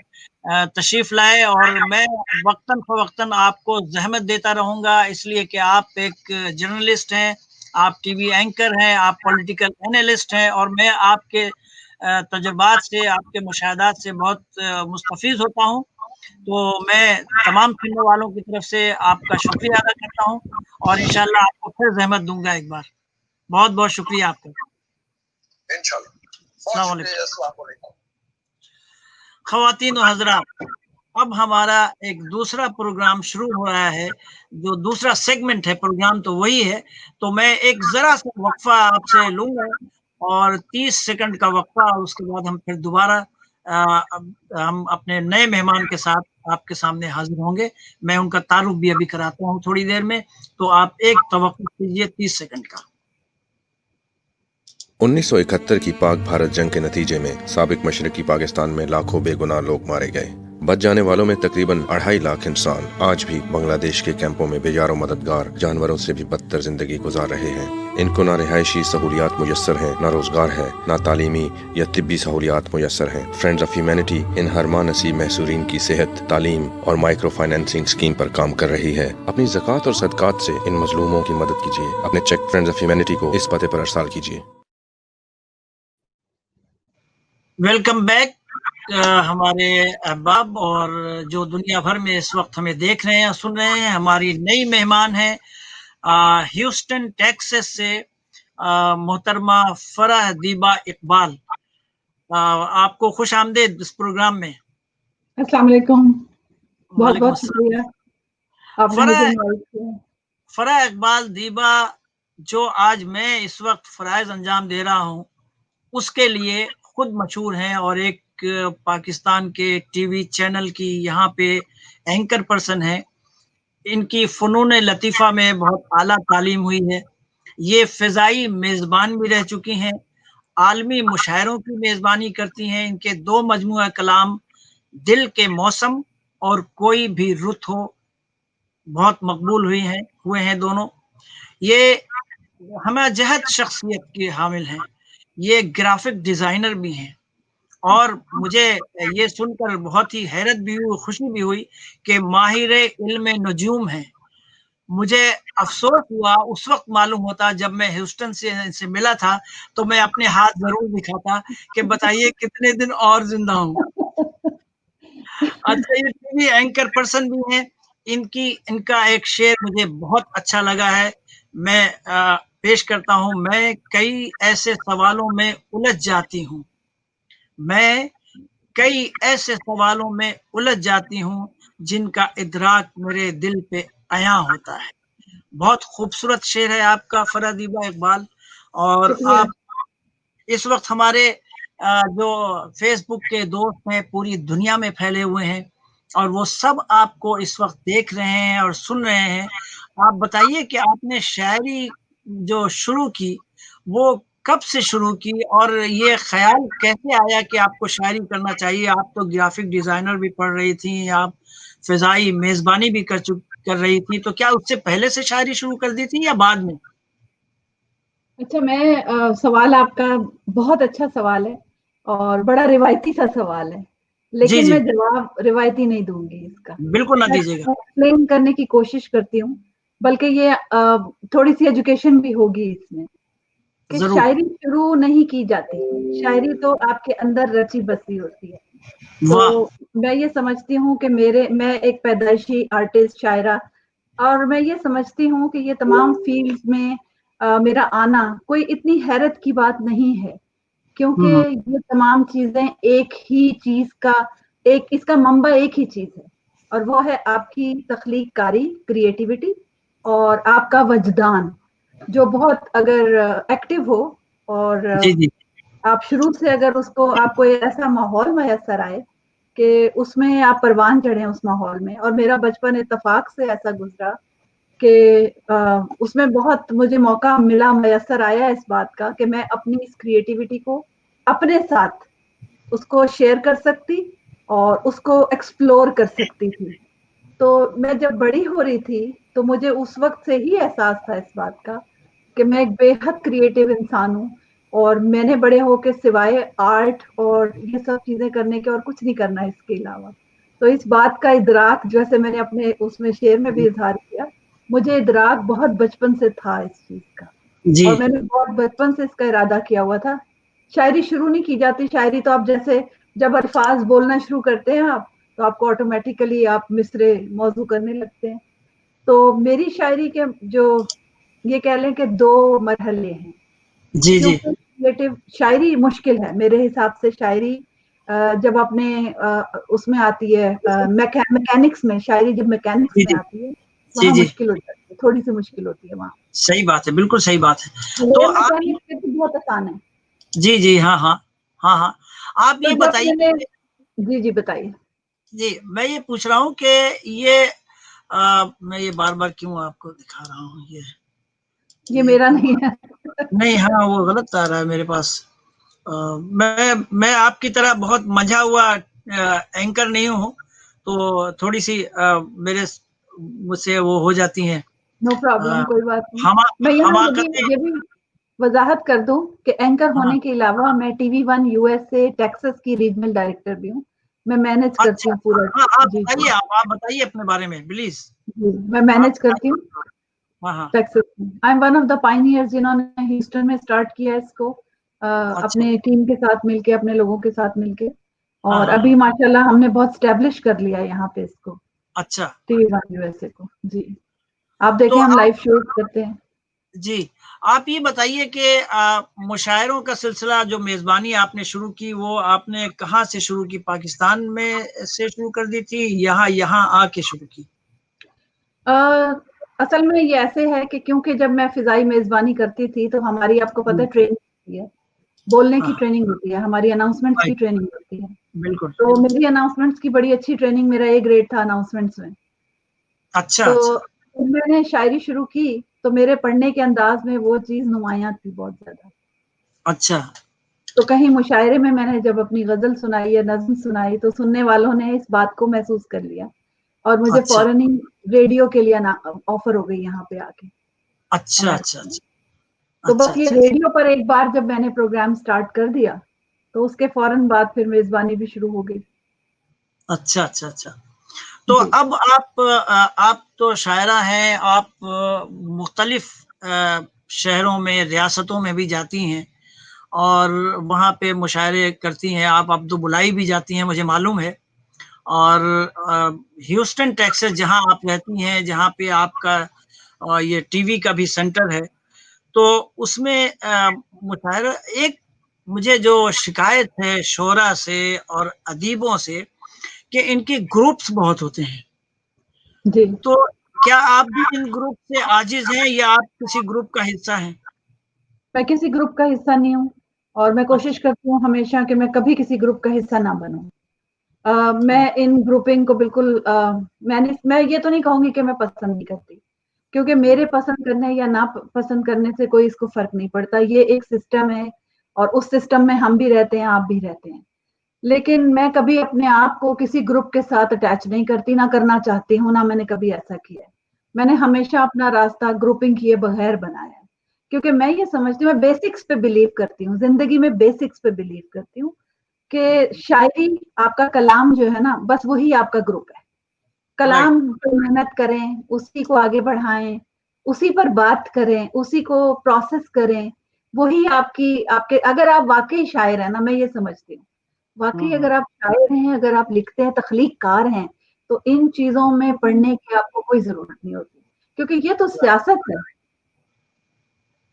तशरीफ लाए और मैं वक्तन फवक्तन आपको जहमत देता रहूँगा, इसलिए कि आप एक जर्नलिस्ट हैं, आप टीवी एंकर हैं, आप पॉलिटिकल एनालिस्ट हैं और मैं आपके तजुर्बात से, आपके मुशाहदात से बहुत मुस्तफ़ीज़ होता हूँ। तो मैं तमाम सुनने वालों की तरफ से आपका शुक्रिया अदा करता हूँ और इंशाल्लाह आपको फिर ज़हमत दूंगा एक बार। बहुत बहुत शुक्रिया आपका। ख़वातीन और हज़रात, अब हमारा एक दूसरा प्रोग्राम शुरू हो रहा है, जो दूसरा सेगमेंट है, प्रोग्राम तो वही है। तो मैं एक ज़रा सा वक़्फ़ा आपसे लूँगा और 30 सेकंड का वक़्फ़ा, और उसके बाद हम फिर दोबारा हम अपने नए मेहमान के साथ आपके सामने हाज़िर होंगे। मैं उनका तारुफ़ भी अभी कराता हूँ थोड़ी देर में, तो आप एक तवक्कुफ़ कीजिए 30 सेकंड का। 1971 की पाक भारत जंग के नतीजे में साबिक मशरकी पाकिस्तान में लाखों बेगुनाह लोग मारे गए। बच जाने वालों में तकरीबन 2.5 लाख इंसान आज भी बांग्लादेश के कैंपों में बेजारो मददगार जानवरों से भी बदतर जिंदगी गुजार रहे हैं। इनको ना रिहायशी सहूलियात मुयस्सर हैं, ना रोजगार है, ना तालीमी या तिब्बी सहूलियात मुयस्सर हैं। फ्रेंड्स ऑफ ह्यूमैनिटी इन हरमा नसीब महसूरीन की सेहत, तालीम और माइक्रो फाइनेंसिंग स्कीम पर काम कर रही है। अपनी ज़कात और सदकात से इन मजलूमों की मदद कीजिए। अपने चेक फ्रेंड्स ऑफ ह्यूमैनिटी को इस पते पर अरसाल कीजिए। वेलकम बैक हमारे अहबाब और जो दुनिया भर में इस वक्त हमें देख रहे हैं सुन रहे हैं। हमारी नई मेहमान है ह्यूस्टन टेक्सास से मोहतरमा फराह दीबा इकबाल। आपको खुश आमदेद इस प्रोग्राम में। अस्सलाम वालेकुम, बहुत वालेकुम बहुत शुक्रिया आपने मुझे इनवाइट किया। फराह इकबाल दीबा जो आज मैं इस वक्त फराइज अंजाम दे रहा हूँ उसके लिए खुद मशहूर हैं और एक पाकिस्तान के टीवी चैनल की यहाँ पे एंकर पर्सन है। इनकी फ़नून लतीफ़ा में बहुत आला तालीम हुई है। ये फ़िज़ाई मेज़बान भी रह चुकी हैं, आलमी मुशायरों की मेज़बानी करती हैं। इनके 2 मजमूआ कलाम दिल के मौसम और कोई भी रुत हो बहुत मकबूल हुए हैं दोनों। ये हमजहत शख्सियत के हामिल हैं। ये ग्राफिक डिज़ाइनर भी हैं और मुझे ये सुनकर बहुत ही हैरत भी हुई, खुशी भी हुई कि माहिर इल्म नजूम हैं। मुझे अफसोस हुआ उस वक्त मालूम होता जब मैं ह्यूस्टन से इनसे मिला था तो मैं अपने हाथ जरूर दिखाता कि बताइए कितने दिन और जिंदा हूँ। अच्छा, ये टीवी एंकर पर्सन भी हैं। इनका एक शेर मुझे बहुत अच्छा लगा है, मैं पेश करता हूँ। मैं कई ऐसे सवालों में उलझ जाती हूँ, मैं कई ऐसे सवालों में उलझ जाती हूँ जिनका इदराक मेरे दिल पे आया होता है। बहुत खूबसूरत शेर है आपका फराह दीबा इकबाल। और आप इस वक्त हमारे जो फेसबुक के दोस्त हैं पूरी दुनिया में फैले हुए हैं और वो सब आपको इस वक्त देख रहे हैं और सुन रहे हैं। आप बताइए कि आपने शायरी जो शुरू की वो कब से शुरू की और ये ख्याल कैसे आया कि आपको शायरी करना चाहिए? आप तो ग्राफिक डिजाइनर भी पढ़ रही थी, आप फिजाई मेजबानी भी कर रही थी, तो क्या उससे पहले से शायरी शुरू कर दी थी या बाद में? अच्छा, मैं सवाल आपका बहुत अच्छा सवाल है और बड़ा रिवायती सा सवाल है, जी लेकिन जी मैं जवाब रिवायती नहीं दूंगी इसका। बिल्कुल ना मैं दीजिएगा। एक्सप्लेन करने की कोशिश करती हूँ, बल्कि ये थोड़ी सी एजुकेशन भी होगी इसमें कि जरूर। शायरी शुरू नहीं की जाती, शायरी तो आपके अंदर रची बसी होती है। वाह। तो मैं ये समझती हूँ कि मैं एक पैदाइशी आर्टिस्ट शायरा, और मैं ये समझती हूँ कि ये तमाम फील्ड्स में मेरा आना कोई इतनी हैरत की बात नहीं है, क्योंकि ये तमाम चीजें एक ही चीज का इसका मंबा एक ही चीज है और वो है आपकी तख्लीक कारी, क्रिएटिविटी और आपका वजदान, जो बहुत अगर एक्टिव हो और जी जी आप शुरू से अगर उसको आपको ऐसा माहौल मैसर आए कि उसमें आप परवान चढ़े उस माहौल में। और मेरा बचपन इत्तेफाक से ऐसा गुजरा कि उसमें बहुत मुझे मौका मिला, मैसर आया इस बात का कि मैं अपनी इस क्रिएटिविटी को अपने साथ उसको शेयर कर सकती और उसको एक्सप्लोर कर सकती थी। तो मैं जब बड़ी हो रही थी तो मुझे उस वक्त से ही एहसास था इस बात का कि मैं एक बेहद क्रिएटिव इंसान हूँ और मैंने बड़े होकर सिवाय आर्ट और ये सब चीजें करने के और कुछ नहीं करना है इसके अलावा। तो इस बात का इदराक, जैसे मैंने अपने उसमें शेर में भी इजहार किया, मुझे इदराक बहुत बचपन से था इस चीज का जी। और मैंने बहुत बचपन से इसका इरादा किया हुआ था। शायरी शुरू नहीं की जाती, शायरी तो आप जैसे जब अल्फाज बोलना शुरू करते हैं आप, तो आपको ऑटोमेटिकली आप मिसरे मौजू करने लगते हैं। तो मेरी शायरी के जो ये कह लें कि 2 मरहले हैं, जी जी क्योंकि क्रिएटिव शायरी मुश्किल है मेरे हिसाब से। शायरी जब अपने उसमें आती है मैकेनिक्स में, शायरी जब मैकेनिक्स जी में जी आती है जी वहां जी मुश्किल हो जाती है, थोड़ी सी मुश्किल होती है वहां। सही बात है, बिल्कुल सही बात है। तो मेरे आप मैकेनिक्स पे तो बहुत आसान है। जी जी हाँ हाँ हाँ हाँ आप तो ये जब बताइए। मैंने जी बताइए। जी मैं ये पूछ रहा हूँ कि ये मैं ये बार बार क्यों आपको दिखा रहा हूँ ये ये मेरा क्यों नहीं है। नहीं, हाँ वो गलत आ रहा है मेरे पास। मैं आपकी तरह बहुत मंझा हुआ एंकर नहीं हूँ, तो थोड़ी सी मेरे मुझसे वो हो जाती हैं। नो प्रॉब्लम, कोई बात नहीं। हम मैं यहाँ हमाकतें। ये भी वजाहत कर दूं कि एंकर हाँ होने के अलावा मैं TV1 USA टेक्सास की रीजनल डायरेक्टर भी हूँ। मैं मैनेज करती अच्छा हूँ पूरा। हाँ जी जी आप बताइए अपने बारे में प्लीज। जी, मैं आप मैनेज करती हूँ बताइए। हाँ हाँ टेक्सास में। I am one of the pioneers जिन्होंने ह्यूस्टन में स्टार्ट किया इसको। अपने टीम के साथ मिलके, अपने लोगों के साथ मिलके। और हाँ, अभी माशाल्लाह हमने बहुत स्टैब्लिश कर लिया यहाँ पे इसको, अच्छा। TV1 USA को। जी, आप देखें तो हम आप लाइव शोज करते हैं। जी, आप ये बताइए कि मुशायरों का सिलसिला जो मेज़बानी आपने शुरू की, वो आपने कहाँ से शुरू की? पाकिस्तान में से शुरू कर दी थी, यहाँ यहाँ आके शुरू की? अ, असल में ये ऐसे है कि क्योंकि जब मैं फ़िज़ाई मेज़बानी करती थी, तो हमारी आपको पता है ट्रेनिंग होती है, बोलने की हाँ, ट्रेनिंग होती है, हमारी अनाउंसमेंट्स की राइट, ट्रेनिंग होती है। बिल्कुल। तो मेरी अनाउंसमेंट्स की बड़ी अच्छी ट्रेनिंग, मेरा ए ग्रेड था अनाउंसमेंट्स में। अच्छा, तो अच्छा, जब मैंने शायरी शुरू की, तो मेरे पढ़ने के अंदाज़ में वो चीज़ नुमायाँ थी बहुत ज़्यादा। अच्छा, तो कहीं मुशायरे में मैंने जब अपनी ग़ज़ल सुनाई या नज़्म सुनाई, तो सुनने वालों ने इस बात को महसूस कर लिया और मुझे अच्छा, फ़ौरन ही रेडियो के लिए ना ऑफ़र हो गई यहाँ पे आके, अच्छा, अच्छा, अमेरिका में। अच्छा, तो अच्छा, बस ये अच्छा, रेडियो पर एक बार जब मैंने प्रोग्राम स्टार्ट कर दिया, तो उसके फ़ौरन बाद फिर मेज़बानी भी शुरू हो गई। अच्छा, अच्छा, अच्छा। तो जी। अब आप तो शायरा हैं, आप मुख्तलिफ़ शहरों में, रियासतों में भी जाती हैं और वहाँ पे मुशायरे करती हैं। आप अब तो बुलाई भी जाती हैं, मुझे मालूम है। और ह्यूस्टन, टेक्सास जहाँ आप रहती हैं, जहाँ पे आपका ये टीवी का भी सेंटर है, तो उसमें मुशायरा एक मुझे जो शिकायत है शोरा से और अदीबों से कि इनके ग्रुप्स बहुत होते हैं। जी। तो क्या आप भी इन ग्रुप से आजिज़ हैं या आप किसी ग्रुप का हिस्सा हैं? मैं किसी ग्रुप का हिस्सा नहीं हूँ और मैं कोशिश अच्छा, करती हूँ हमेशा कि मैं कभी किसी ग्रुप का हिस्सा ना बनूँ। हुँ, मैं इन ग्रुपिंग को बिल्कुल मैं ये तो नहीं कहूँगी कि मैं पसंद नहीं करती, क्योंकि हुँ, मेरे पसंद करने या ना पसंद करने से कोई इसको फ़र्क नहीं पड़ता। ये एक सिस्टम है और उस सिस्टम में हम भी रहते हैं, आप भी रहते हैं। लेकिन मैं कभी अपने आप को किसी ग्रुप के साथ अटैच नहीं करती, ना करना चाहती हूँ, ना मैंने कभी ऐसा किया है। मैंने हमेशा अपना रास्ता ग्रुपिंग किए बगैर बनाया है, क्योंकि मैं ये समझती हूँ, मैं बेसिक्स पे बिलीव करती हूँ, ज़िंदगी में बेसिक्स पे बिलीव करती हूँ कि शायरी आपका कलाम जो है ना, बस वही आपका ग्रुप है। राइट, कलाम पे मेहनत करें, उसी को आगे बढ़ाएँ, उसी पर बात करें, उसी को प्रोसेस करें, वही आपकी आपके अगर आप वाक़ई शायर हैं ना, मैं ये समझती हूँ। हुँ, वाक़ई हुँ, अगर आप शायर हैं, अगर आप लिखते हैं, तख्लीक़कार हैं, तो इन चीज़ों में पढ़ने की आपको कोई ज़रूरत नहीं होती, क्योंकि ये तो सियासत है।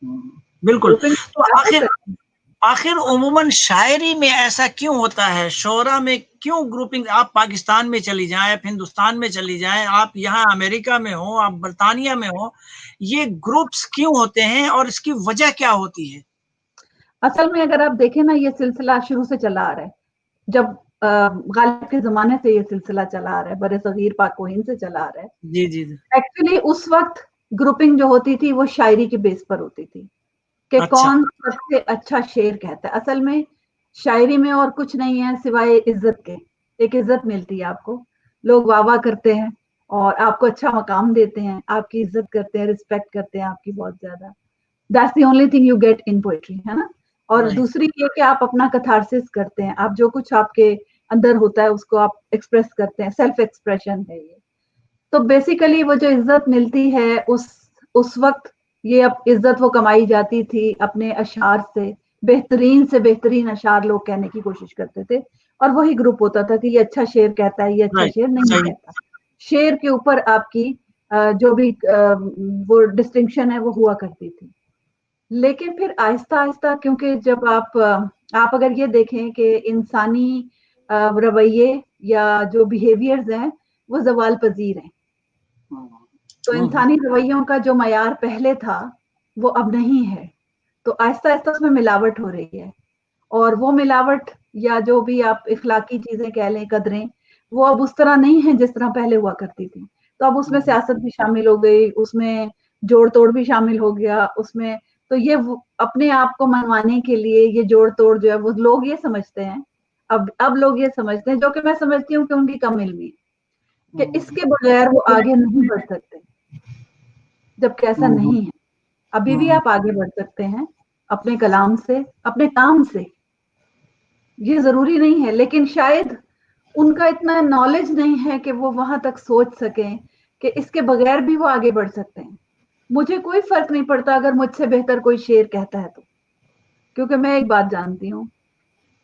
हुँ, बिल्कुल। ग्रुपिंग तो सियासत आखिर है। आखिर उमूमन शायरी में ऐसा क्यों होता है? शोरा में क्यों ग्रुपिंग? आप पाकिस्तान में चली जाएँ, आप हिंदुस्तान में चली जाएँ, आप यहाँ अमेरिका में हो, आप बर्तानिया में हो, ये ग्रुप्स क्यों होते हैं और इसकी वजह क्या होती है? असल में अगर आप देखें ना, ये सिलसिला शुरू से चला आ रहा है। जब गालिब के ज़माने से ये सिलसिला चला आ रहा है, बरे-सग़ीर पाक-व-हिंद से चला आ रहा है। जी, जी, जी। एक्चुअली उस वक़्त ग्रुपिंग जो होती थी, वो शायरी के बेस पर होती थी, कि अच्छा, कौन सबसे अच्छा शेर कहता है। असल में शायरी में और कुछ नहीं है सिवाय इज़्ज़त के। एक इज़्ज़त मिलती है आपको, लोग वाह-वाह करते हैं और आपको अच्छा मकाम देते हैं, आपकी इज़्ज़त करते हैं, रिस्पेक्ट करते हैं आपकी बहुत ज़्यादा। That's the only thing you get in poetry, है ना? और राइट, दूसरी ये कि आप अपना कैथारसिस करते हैं, आप जो कुछ आपके अंदर होता है उसको आप एक्सप्रेस करते हैं, सेल्फ एक्सप्रेशन है ये। तो बेसिकली वो जो इज़्ज़त मिलती है उस वक़्त ये अब इज़्ज़त वो कमाई जाती थी अपने अशआर से बेहतरीन अशआर लोग कहने की कोशिश करते थे और वही ग्रुप होता था कि ये अच्छा शेर कहता है, ये अच्छा राइट, शेर नहीं सही। कहता। शेर के ऊपर आपकी जो भी वो डिस्टिंक्शन है वो हुआ करती थी। लेकिन फिर आहिस्ता-आहिस्ता क्योंकि जब आप अगर ये देखें कि इंसानी रवैये या जो बिहेवियर्स हैं, वो ज़वाल पज़ीर हैं। हुँ, तो हुँ, हुँ, इंसानी रवैयों का जो मयार पहले था, वो अब नहीं है। तो आहिस्ता-आहिस्ता उसमें मिलावट हो रही है और वो मिलावट या जो भी आप इख़्लाक़ी चीज़ें कह लें, कदरें, वो अब उस तरह नहीं है जिस तरह पहले हुआ करती थी। तो अब उसमें हुँ, सियासत भी शामिल हो गई, उसमें जोड़-तोड़ भी शामिल हो गया, उसमें तो ये वो अपने आप को मनवाने के लिए ये जोड़-तोड़ जो है वो लोग ये समझते हैं, अब लोग ये समझते हैं जो कि मैं समझती हूँ कि उनकी कम-इल्मी है, कि हुँ, इसके बगैर वो आगे नहीं बढ़ सकते, जबकि ऐसा हुँ, हुँ, नहीं है। अभी भी हुँ, आप आगे बढ़ सकते हैं, अपने कलाम से, अपने काम से। ये ज़रूरी नहीं है, लेकिन शायद उनका इतना नॉलेज नहीं है कि वो वहाँ तक सोच सकें कि इसके बगैर भी वो आगे बढ़ सकते हैं। मुझे कोई फ़र्क नहीं पड़ता अगर मुझसे बेहतर कोई शेर कहता है तो। क्योंकि मैं एक बात जानती हूँ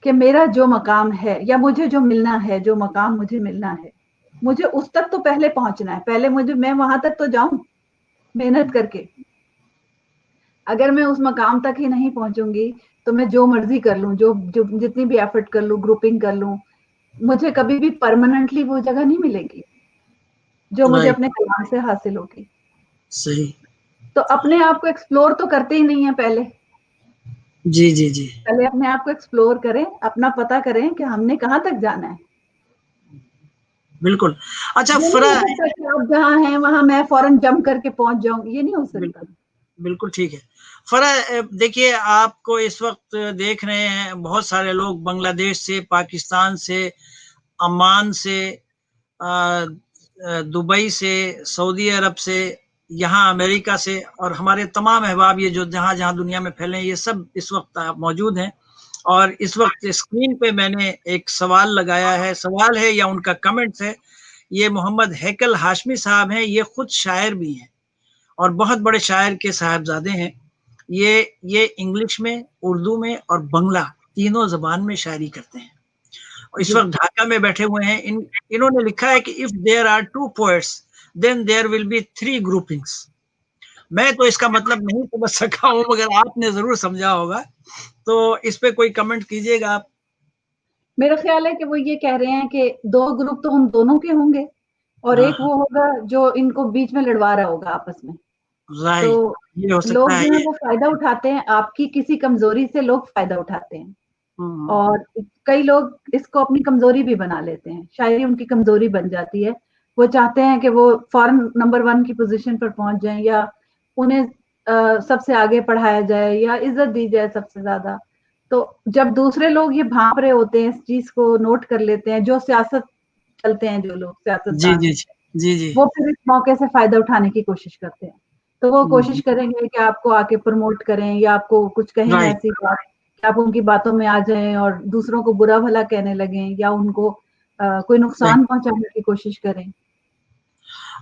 कि मेरा जो मकाम है या मुझे जो मिलना है, जो मकाम मुझे मिलना है, मुझे उस तक तो पहले पहुंचना है। पहले मैं वहां तक तो जाऊं मेहनत करके। अगर मैं उस मकाम तक ही नहीं पहुंचूंगी तो मैं जो मर्जी कर लूं, जो जो जितनी भी एफर्ट कर लूं, ग्रुपिंग कर लूं, मुझे कभी भी परमानेंटली वो जगह नहीं मिलेगी जो मुझे राइट, अपने कलाम से हासिल होगी। सही। तो अपने आप को एक्सप्लोर तो करते ही नहीं है पहले। जी जी जी, पहले अपने आप को एक्सप्लोर करें, अपना पता करें कि हमने कहाँ तक जाना है। बिल्कुल। अच्छा ये नहीं फरा, हो सकता कि आप जहाँ हैं वहां मैं फौरन जंप करके पहुंच जाऊं, ये नहीं हो सकता। बिल्कुल बिल्कुल ठीक है। फरा, देखिए आपको इस वक्त देख रहे हैं बहुत सारे लोग बांग्लादेश से, पाकिस्तान से, अमान से, दुबई से, सऊदी अरब से, यहाँ अमेरिका से, और हमारे तमाम अहबाब ये जो जहाँ जहाँ दुनिया में फैले हैं, ये सब इस वक्त मौजूद हैं। और इस वक्त स्क्रीन पे मैंने एक सवाल लगाया है, सवाल है या उनका कमेंट्स है। ये मोहम्मद हैकल हाशमी साहब हैं, ये खुद शायर भी हैं और बहुत बड़े शायर के साहबजादे हैं। ये इंग्लिश में, उर्दू में और बंगला तीनों जबान में शायरी करते हैं। इस जी, वक्त ढाका में बैठे हुए हैं। इन्होंने लिखा है कि if there are two poets then there will be three groupings. मैं तो इसका मतलब नहीं समझ सका हूं, मगर आपने जरूर समझा होगा। तो इस पे कोई कमेंट कीजिएगा आप। मेरा ख्याल है कि वो ये कह रहे हैं कि दो ग्रुप तो हम दोनों के होंगे और हाँ एक हाँ, वो होगा जो इनको बीच में लड़वा रहा होगा आपस में। तो राइट, ये हो सकता लोग है जो है ये। वो फायदा उठाते हैं, आपकी किसी कमजोरी से लोग फायदा उठाते हैं। हम्म, और कई लोग इसको अपनी कमजोरी भी बना लेते हैं, शायरी उनकी कमजोरी बन जाती है। वो चाहते हैं कि वो फौरन नंबर 1 की पोजीशन पर पहुंच जाएं, या उन्हें सबसे आगे पढ़ाया जाए या इज्जत दी जाए सबसे ज्यादा। तो जब दूसरे लोग ये भांप रहे होते हैं, इस चीज को नोट कर लेते हैं, जो सियासत चलते हैं, जो लोग जी सियासतदान, जी जी जी जी। वो फिर इस मौके से फायदा उठाने की कोशिश करते हैं। तो वो कोशिश हम्म, करेंगे कि आपको आके प्रमोट करें या आपको कुछ कहें राइट। ऐसी बात कि आप उनकी बातों में आ जाएं और दूसरों को बुरा भला कहने लगें या उनको कोई सही। नुकसान पहुंचाने की कोशिश करें।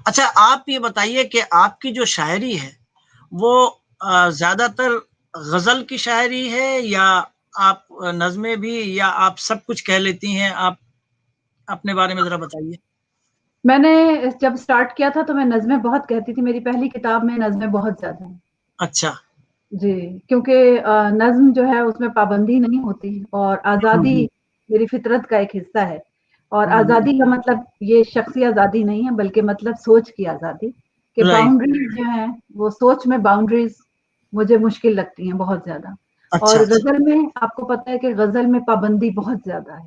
अच्छा आप ये बताइए कि आपकी जो शायरी है वो ज्यादातर गजल की शायरी है, या आप नज़्में भी, या आप सब कुछ कह लेती हैं? आप अपने बारे में जरा बताइए। मैंने जब स्टार्ट किया था तो मैं नज़्में बहुत कहती थी, मेरी पहली किताब में नज़्में बहुत ज्यादा हैं। अच्छा। जी, क्योंकि नज़्म जो है उसमें पाबंदी नहीं होती और आज़ादी हम्म मेरी फितरत का एक हिस्सा है। और हम्म, आज़ादी का मतलब ये शख्सी आज़ादी नहीं है, बल्कि मतलब सोच की आज़ादी, कि राइट। बाउंड्रीज जो है वो सोच में बाउंड्रीज मुझे मुश्किल लगती हैं बहुत ज्यादा। अच्छा और अच्छा। गजल में आपको पता है कि गजल में पाबंदी बहुत ज्यादा है।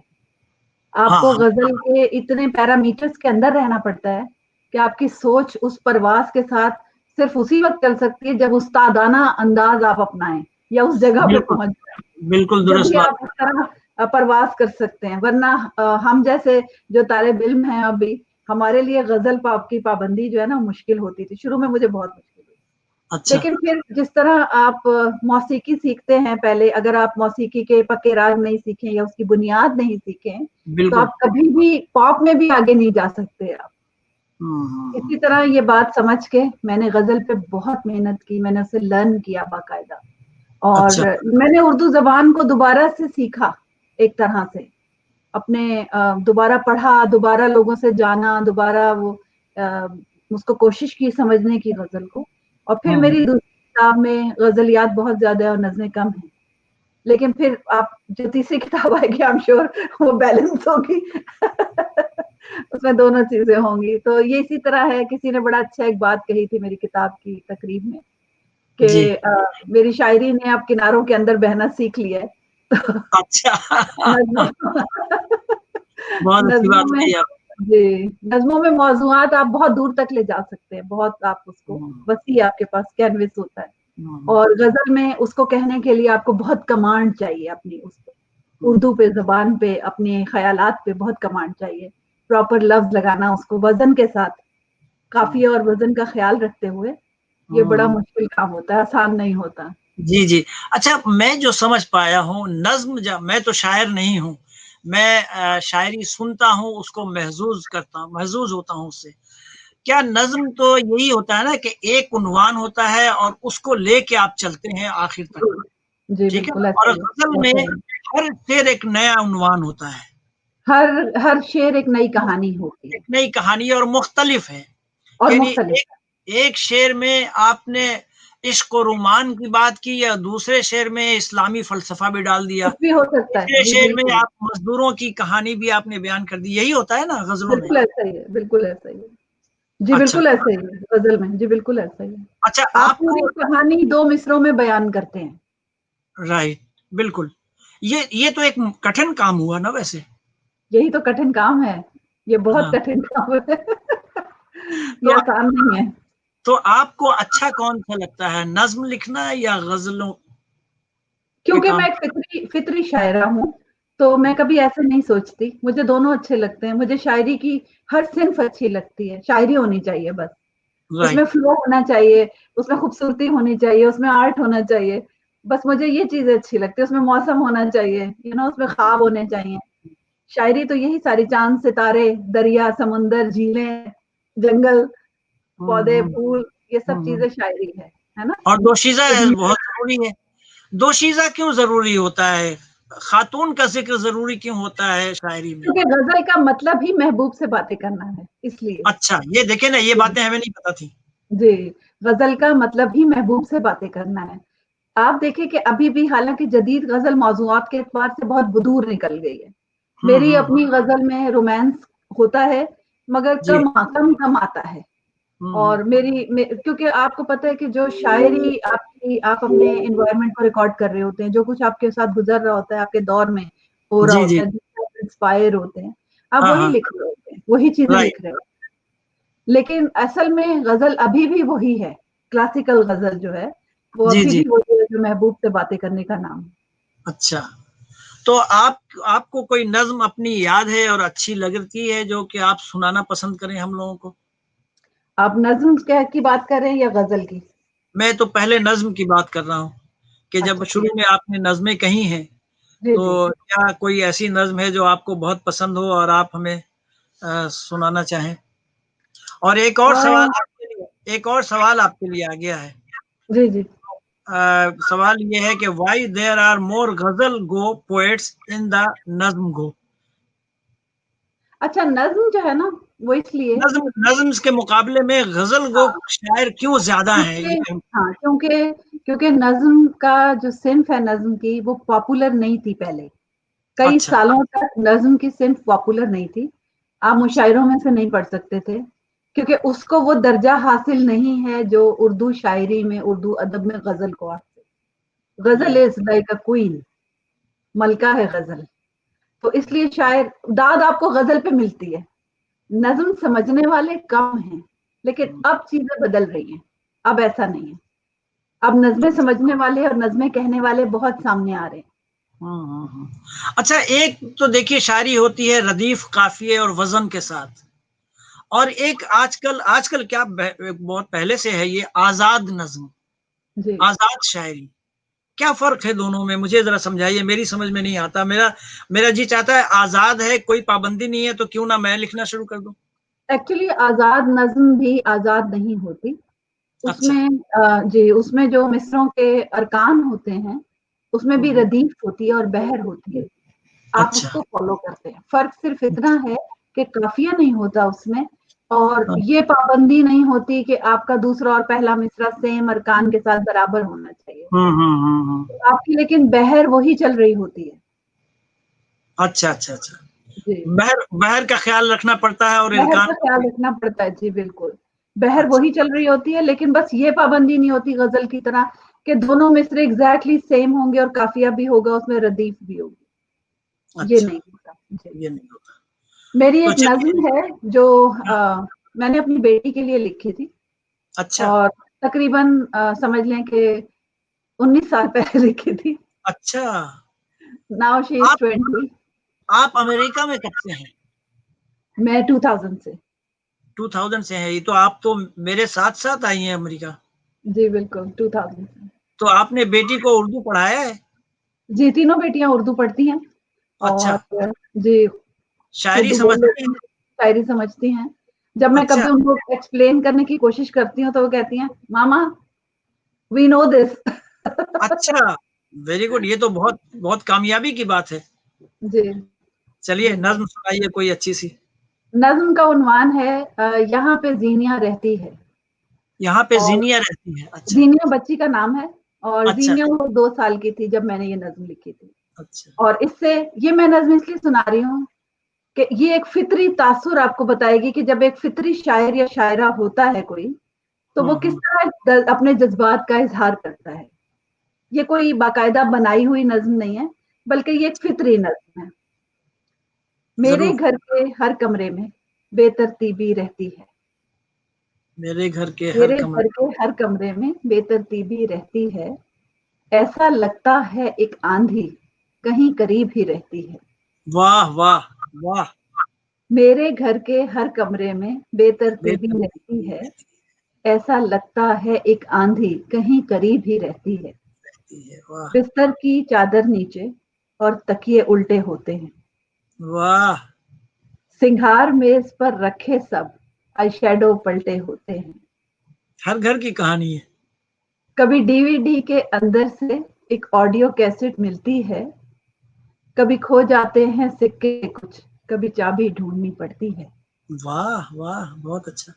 हाँ आपको हाँ, गजल के इतने पैरामीटर्स के अंदर रहना पड़ता है कि आपकी सोच उस परवास के साथ सिर्फ उसी वक्त चल सकती है जब उस्तादाना अंदाज आप अपनाएं या उस जगह पे बिल्कुल पहुंच जाए, बिल्कुल जब दुरुस्त भी बात। आप उस तरह परवास कर सकते हैं। वरना हम जैसे जो तालिब इल्म हैं अभी, हमारे लिए गजल की पाबंदी जो है ना मुश्किल होती थी, शुरू में मुझे बहुत मुश्किल हुई। अच्छा, लेकिन फिर जिस तरह आप मौसीकी सीखते हैं, पहले अगर आप मौसीकी के पक्के राग नहीं सीखें या उसकी बुनियाद नहीं सीखें तो बिल्कुल। आप कभी भी पॉप में भी आगे नहीं जा सकते आप। इसी हम्म, तरह ये बात समझ के मैंने गजल पे बहुत मेहनत की, मैंने उसे लर्न किया बाकायदा। और अच्छा। मैंने उर्दू जबान को दोबारा से सीखा, एक तरह से अपने दोबारा पढ़ा, दोबारा लोगों से जाना, दोबारा वो अ, उसको कोशिश की समझने की गजल को। और फिर हम्म, मेरी दूसरी किताब में गजलियात बहुत ज्यादा है और नज़में कम है। लेकिन फिर आप जो तीसरी किताब आएगी, आई एम श्योर वो बैलेंस होगी उसमें दोनों चीजें होंगी। तो ये इसी तरह है, किसी ने बड़ा अच्छा एक बात कही थी मेरी किताब की तकरीब में जी। कि मेरी शायरी ने अब किनारों के अंदर बहना सीख लिया है। तो अच्छा नज़्मों बहुत अच्छी बात नज़्मों में, कही आप। जी, नज़्मों में मौज़ूआत आप बहुत दूर तक ले जा सकते हैं, बहुत आप उसको हम्म, वसी आपके पास कैनविस होता है। हम्म, और गजल में उसको कहने के लिए आपको बहुत कमांड चाहिए, अपनी उस पे, हम्म, उर्दू पे, जबान पे, अपने ख्यालात पे बहुत कमांड चाहिए। प्रॉपर लफ्ज लगाना, उसको वजन के साथ, काफिया और वजन का ख्याल रखते हुए, ये बड़ा हम्म, मुश्किल काम होता है, आसान नहीं होता। जी जी। अच्छा मैं जो समझ पाया हूँ नज्म, जब मैं तो शायर नहीं हूँ, मैं शायरी सुनता हूँ, उसको महजूज करता हूँ, महजूज होता हूँ उससे। क्या नज्म तो यही होता है ना कि एक उन्वान होता है और उसको लेके आप चलते हैं आखिर तक। जी ठीक है। बिल्कुल ऐसा और ही है, गजल ऐसा में ही है। हर शेर एक नया उन्वान होता है, हर हर शेर एक नई कहानी होती एक है नई कहानी है और मुख्तलिफ है। और यानी मुख्तलिफ। एक शेर में आपने इश्क और रोमान की बात की, या दूसरे शेर में इस्लामी फलसफा भी डाल दिया, कुछ भी हो सकता है, तीसरे जी शेर में बिल्कुल। आप मजदूरों की कहानी भी आपने बयान कर दी। यही होता है ना गजलों में? बिल्कुल ऐसा ही है, बिल्कुल ऐसा ही है। जी अच्छा, बिल्कुल ऐसा ही है गजल में, जी बिल्कुल ऐसा ही है। अच्छा। आप आपको पूरी कहानी 2 मिसरों में बयान करते हैं। राइट, बिल्कुल। ये तो एक कठिन काम हुआ ना वैसे। यही तो कठिन काम है, ये बहुत हाँ, कठिन काम है। ये तो आसान नहीं है। तो आपको अच्छा कौन सा लगता है, नज्म लिखना या गजलों पे क्योंकि मैं काम? एक फितरी शायरा हूँ, तो मैं कभी ऐसे नहीं सोचती। मुझे दोनों अच्छे लगते हैं। मुझे शायरी की हर सिन्फ अच्छी लगती है। शायरी होनी चाहिए बस। उसमें राइट। फ्लो होना चाहिए, उसमें खूबसूरती होनी चाहिए, उसमें आर्ट होना चाहिए। बस मुझे ये चीज़ें अच्छी लगती है। उसमें मौसम होना चाहिए, उसमें ख्वाब होने चाहिए। शायरी तो यही सारी चाँद, सितारे, दरिया, समुंदर, झीलें, जंगल, पौधे, हम्म, फूल, ये सब हम्म। चीज़ें शायरी है ना? और दोशीज़ा तो बहुत ज़रूरी है। दोशीज़ा क्यों ज़रूरी होता है? खातून का ज़िक्र ज़रूरी क्यों होता है शायरी में? क्योंकि गज़ल का मतलब ही महबूब से बातें करना है, इसलिए। अच्छा, ये देखें ना, ये बातें हमें नहीं पता थी। जी, गज़ल का मतलब ही महबूब से बातें करना है। आप देखिए कि अभी भी हालाँकि जदीद गज़ल मौज़ूआत के एतबार से बहुत दूर निकल गई है। हुँ, मेरी हुँ, अपनी गज़ल में रोमांस होता है, मगर जी। कम आता है। हुँ, हुँ। और क्योंकि आपको पता है कि जो शायरी आप अपने एनवायरनमेंट को रिकॉर्ड कर रहे होते हैं, जो कुछ आपके साथ गुज़र रहा होता है, आपके दौर में हो रहा जी, होता जी। है, जिससे आप इंस्पायर होते हैं, आप हाँ, वही हाँ। लिख रहे होते हैं, वही चीज़ें राइट। लिख रहे होते हैं। लेकिन असल में गज़ल अभी भी वही है, क्लासिकल गज़ल जो है, वो जी, अभी जी। भी वही है जो महबूब से बातें करने का नाम है। अच्छा, तो आपको कोई नज़्म अपनी याद है और अच्छी लगती है जो कि आप सुनाना पसंद करें हम लोगों को? आप नज़्म क्या की बात कर रहे हैं या गज़ल की? मैं तो पहले नज़्म की बात कर रहा हूँ कि जब अच्छा शुरू ठीक। में आपने नज़्में कही हैं, जी, जी। तो क्या कोई ऐसी नज़्म है जो आपको बहुत पसंद हो और आप हमें सुनाना चाहें? और अ, एक और सवाल आपके लिए आ गया है। जी, जी। सवाल ये है कि why there are more ghazal go poets in the nazm go? अच्छा नज़्म जो है ना, वो इसलिए नज़्म्स के मुकाबले में गज़ल गो हाँ, शायर क्यों ज़्यादा हैं? क्योंकि ये हाँ, क्योंकि नज़्म का जो सिन्फ़ है नज़्म की, वो पॉपुलर नहीं थी पहले। कई अच्छा, सालों तक नज़्म की सिन्फ़ पॉपुलर नहीं थी। आप अच्छा। मुशायरों में से नहीं पढ़ सकते थे, क्योंकि उसको वो दर्जा हासिल नहीं है जो उर्दू शायरी में, उर्दू अदब में गज़ल को हासिल। Ghazal right. Is like a queen, मलका है गज़ल। तो इसलिए शायर दाद आपको गज़ल पे मिलती है। नज़्म समझने वाले कम हैं, लेकिन हुँ, अब चीज़ें बदल रही हैं। अब ऐसा नहीं है। अब नज़्में समझने वाले और नज़्में कहने वाले बहुत सामने आ रहे हैं। हुँ, हुँ, हुँ। अच्छा, एक तो देखिए शायरी होती है रदीफ़ काफ़िये और वज़न के साथ, और एक आजकल आजकल क्या बहुत पहले से है ये आज़ाद नज़्म, जी। आज़ाद शायरी। क्या फ़र्क है दोनों में? मुझे ज़रा समझाइए, मेरी समझ में नहीं आता। मेरा मेरा जी चाहता है आज़ाद है, कोई पाबंदी नहीं है, तो क्यों ना मैं लिखना शुरू कर दूँ? एक्चुअली आज़ाद नज़्म भी आज़ाद नहीं होती। अच्छा, उसमें जी, उसमें जो मिसरों के अरकान होते हैं, उसमें हुँ, भी हुँ। रदीफ़ होती है और बहर होती है। आप अच्छा, उसको फ़ॉलो करते हैं। फ़र्क सिर्फ़ इतना है कि काफ़िया नहीं होता उसमें, और हाँ। ये पाबंदी नहीं होती कि आपका दूसरा और पहला मिसरा सेम अरकान के साथ बराबर होना चाहिए। हुँ, हुँ, हुँ, हुँ। आपकी लेकिन बहर वही चल रही होती है। अच्छा, अच्छा, अच्छा। जी। बहर बहर का ख़्याल रखना पड़ता है और बहर इल्कान का को ख़्याल भी। रखना पड़ता है। जी, बिल्कुल। बहर अच्छा, वही चल रही होती है, लेकिन बस ये पाबंदी नहीं होती ग़ज़ल की तरह कि दोनों मिसरे एग्ज़ैक्टली सेम होंगे और काफ़िया भी होगा, उसमें रदीफ़ भी होगी। ये अच्छा, नहीं होता। जी। ये नहीं होता। मेरी तो एक चलिए। नज़्म है जो हाँ, मैंने अपनी बेटी के लिए लिखी थी, अच्छा, और तकरीबन समझ लें कि 19 साल पहले लिखी थी। अच्छा। नाउ शी इज़ आप 20। आप अमेरिका में कब से हैं? मैं 2000 से। 2000 से हैं, ये तो आप तो मेरे साथ-साथ आई हैं अमेरिका। जी, बिल्कुल 2000 से। तो आपने बेटी को उर्दू पढ़ाया है? जी, तीनों बेटियाँ उर्दू पढ़ती हैं अच्छा, और जी, शायरी उर्दू बोल समझती लेती हैं? हैं, शायरी समझती हैं। जब मैं अच्छा, कभी उनको एक्सप्लेन करने की कोशिश करती हूँ, तो वो कहती हैं, "मामा, वी नो दिस।" अच्छा, वेरी गुड, ये तो बहुत बहुत कामयाबी की बात है। जी। चलिए नज्म सुनाइए कोई अच्छी सी। नज्म का उन्वान है यहाँ पे जीनिया रहती है। यहाँ पे और जीनिया रहती है। अच्छा जीनिया बच्ची का नाम है, और अच्छा जीनिया वो 2 साल की थी जब मैंने ये नज्म लिखी थी। अच्छा। और इससे ये मैं नज्म इसलिए सुना रही हूँ कि ये एक फितरी तासुर आपको बताएगी कि जब एक फितरी शायर या शायरा होता है कोई, तो वो किस तरह अपने जज्बात का इजहार करता है। ये कोई बाकायदा बनाई हुई नज्म नहीं है, बल्कि ये एक फितरी नज्म है। मेरे जरूर। घर के हर कमरे में बेतरतीबी रहती है। मेरे घर के हर मेरे कमरे। घर के हर कमरे में बेतरतीबी रहती है। ऐसा लगता है एक आंधी कहीं करीब ही रहती है। वाह वाह वाह। मेरे घर के हर कमरे में बेतरतीबी बेहतर रहती है। ऐसा लगता है एक आंधी कहीं करीब ही रहती है। रहती है। वाह बिस्तर की चादर नीचे और तकिए उल्टे होते हैं। वाह। सिंगार मेज पर रखे सब आई शैडो पलटे होते हैं। हर घर की कहानी है। कभी डीवीडी के अंदर से एक ऑडियो कैसेट मिलती है। कभी खो जाते हैं सिक्के कुछ, कभी चाबी ढूंढनी पड़ती है। वाह वाह बहुत अच्छा।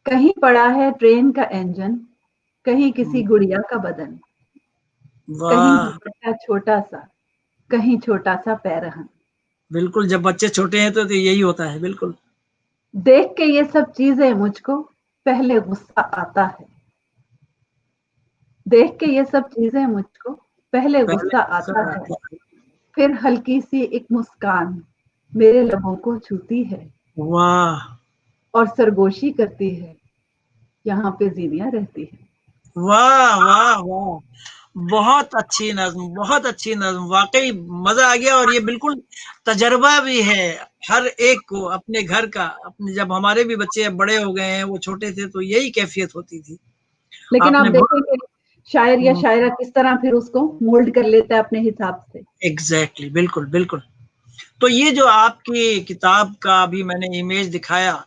कहीं पड़ा है ट्रेन का इंजन, कहीं किसी हम्म, गुड़िया का बदन, कहीं वाह। दुपट्टा छोटा सा, कहीं छोटा सा पैरहन। बिल्कुल, जब बच्चे छोटे हैं तो यही होता है। बिल्कुल। देख के ये सब चीजें मुझको पहले गुस्सा आता है। देख के ये सब चीजें मुझको पहले पहले गुस्सा गुस्सा आता है। आता है। फिर हल्की सी एक मुस्कान मेरे लबों को छूती है वाह और सरगोशी करती है। यहाँ पे जीनिया रहती है। वाह वाह वाह। बहुत अच्छी नज्म, बहुत अच्छी नज्म, वाकई मजा आ गया। और ये बिल्कुल तजर्बा भी है हर एक को अपने घर का। अपने जब हमारे भी बच्चे अब बड़े हो गए हैं, वो छोटे थे तो यही कैफियत होती थी। लेकिन आप आपने बहुत देखेंगे शायर या शायरा किस तरह फिर उसको मोल्ड कर लेता है अपने हिसाब से। एग्जैक्टली, बिल्कुल बिल्कुल। तो ये जो आपकी किताब का अभी मैंने इमेज दिखाया,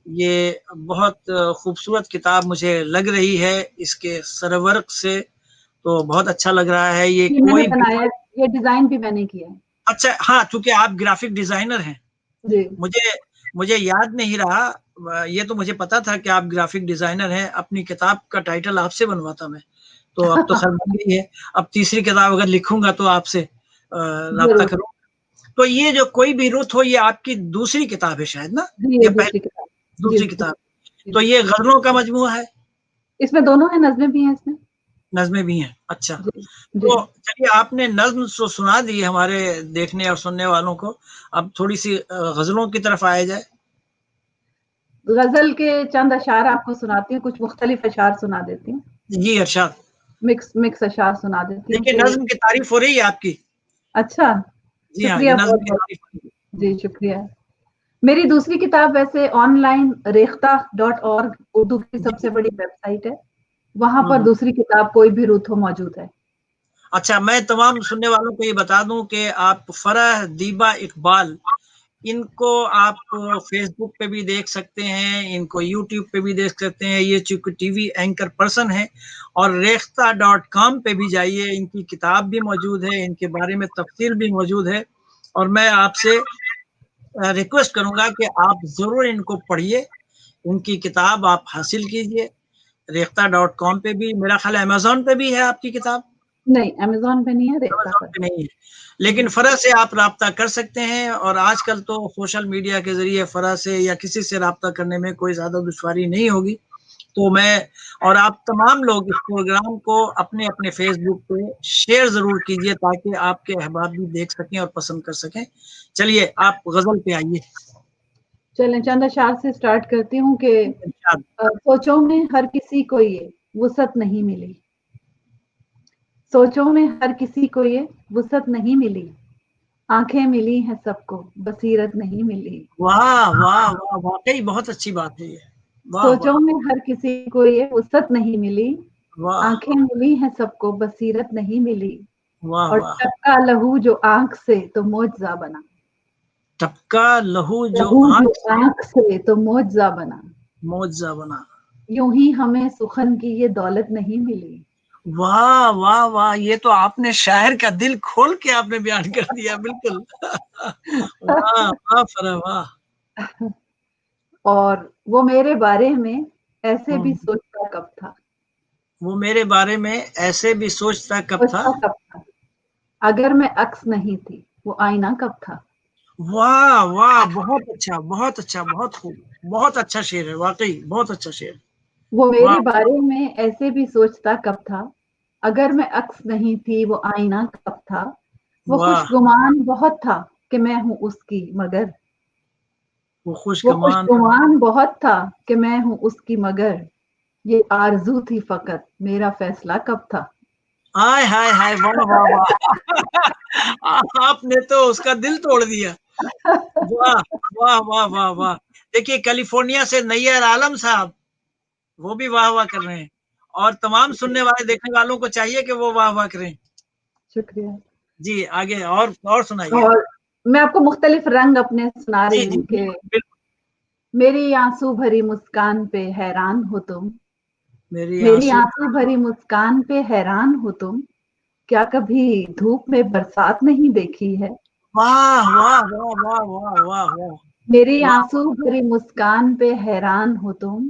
ये बहुत खूबसूरत किताब मुझे लग रही है इसके सरवर्क से। तो बहुत अच्छा लग रहा है। ये ये मैंने कोई भी बनाया है, ये डिजाइन भी मैंने किया है। अच्छा, हाँ, चूंकि आप ग्राफिक डिजाइनर हैं, जी। मुझे मुझे याद नहीं रहा। ये तो मुझे पता था कि आप ग्राफिक डिजाइनर हैं। अपनी किताब का टाइटल आपसे बनवाता मैं। तो अब तो खैर बन गई है। अब तीसरी किताब अगर लिखूंगा तो आपसे राब्ता जरूर। करूँ। तो ये जो कोई भी रुत हो, ये आपकी दूसरी किताब है शायद ना, जी ये या दूसरी पहली? किताब। जी दूसरी किताब। दूसरी, तो जी। ये गजलों का मजमूआ है? इसमें दोनों है, नज़्में भी हैं इसमें। नज़्में भी हैं। अच्छा। जी जी। तो चलिए, आपने नज़्म तो सुना दी हमारे देखने और सुनने वालों को। अब थोड़ी सी गजलों की तरफ आया जाए। गजल के चंद अशार आपको सुनाती हूँ, कुछ मुख्तलिफ अशार सुना देती हूँ। जी अरशाद। मिक्स मिक्स अशार सुना देती हूँ देखिए, कि नज़्म की तारीफ हो रही है आपकी। अच्छा, जी हाँ, ये शुक्रिया नज़्म बहुत की बहुत। तारीफ हो रही है। जी शुक्रिया। मेरी दूसरी किताब वैसे ऑनलाइन रेख्ता.org उर्दू की जी सबसे बड़ी वेबसाइट है। वहां पर हम्म। दूसरी किताब कोई भी रुत हो मौजूद है। अच्छा, मैं तमाम सुनने वालों को ये बता दूं कि आप फरह दीबा इकबाल, इनको आप फेसबुक पे भी देख सकते हैं, इनको यूट्यूब पे भी देख सकते हैं। ये चूंकि टीवी एंकर पर्सन है। और रेख्ता.com पे भी जाइए, इनकी किताब भी मौजूद है, इनके बारे में तफसील भी मौजूद है। और मैं आपसे रिक्वेस्ट करूंगा कि आप जरूर इनको पढ़िए, उनकी किताब आप हासिल कीजिए। रेख्ता.com पे भी, मेरा ख्याल अमेजोन पे भी है आपकी किताब। नहीं, अमेज़न पे नहीं है, रेख्ता अमेज़न पर पे है। नहीं है, लेकिन फ़रह से आप राब्ता कर सकते हैं। और आजकल तो सोशल मीडिया के ज़रिए फ़रह से या किसी से राब्ता करने में कोई ज़्यादा दुश्वारी नहीं होगी। तो मैं और आप तमाम लोग इस प्रोग्राम को अपने-अपने फ़ेसबुक पे शेयर ज़रूर कीजिए, ताकि आपके अहबाब भी देख सकें और पसंद कर सकें। चलिए, आप ग़ज़ल पे आइए। चलें चंद अशार से स्टार्ट करती हूँ कि इरशाद। सोचों में हर किसी को ये वुसअत नहीं मिली। सोचों में हर किसी को ये वुसअत नहीं मिली। आंखें मिली हैं सबको, बसीरत नहीं मिली। वाह, वाह, वाह! वाक़ई बहुत अच्छी बात है ये। वाह, सोचों वाह! में हर किसी को ये वुसअत नहीं मिली। वाह, आंखें मिली हैं सबको, बसीरत नहीं मिली। वाह, और वाह! टपका लहू जो आंख से तो मौजज़ा बना। टपका लहू जो लहू जो आँख से आंख से तो मौजज़ा बना। मौजज़ा बना। यूं ही हमें सुखन की ये दौलत नहीं मिली। वाह वाह वाह, ये तो आपने शायर का दिल खोल के आपने बयान कर दिया, बिल्कुल। वाह वाह फरा वाह। और वो मेरे बारे में ऐसे भी हम्म, सोचता कब था, वो मेरे बारे में ऐसे भी सोचता कब था। सोचता कब था, अगर मैं अक्स नहीं थी वो आईना कब था। वाह वाह, बहुत अच्छा, बहुत अच्छा, बहुत खूब, बहुत अच्छा शेर है, वाकई बहुत अच्छा शेर। वो वाह मेरे बारे में ऐसे भी सोचता कब था, अगर मैं अक्स नहीं थी वो आईना कब था। वो वाह, खुशगुमान बहुत था कि मैं हूँ उसकी मगर, वो वो खुशगमान। खुशगुमान बहुत था कि मैं हूँ उसकी मगर, ये आरज़ू थी फ़क़त मेरा फ़ैसला कब था। हाय हाय हाय, वाह वाह वाह। आपने तो उसका दिल तोड़ दिया। वाह वाह वाह वाह वाह। देखिए कैलिफोर्निया से नैयर आलम साहब, वो भी वाह वाह कर रहे हैं, और तमाम सुनने वाले देखने वालों को चाहिए कि वो वाह वाह करें। शुक्रिया। जी आगे और सुनाइए। और मैं आपको मुख्तलिफ रंग अपने सुना जी रही जी, हूँ कि बिल्कुल बिल्कुल। मेरी आंसू भरी मुस्कान पे हैरान हो तुम, मेरी मेरी आंसू। आंसू भरी मुस्कान पे हैरान हो तुम, क्या कभी धूप में बरसात नहीं देखी है। वाह वाह वाह वाह वाह वाह वाह मेरी वाह आंसू भरी मुस्कान पे हैरान हो तुम,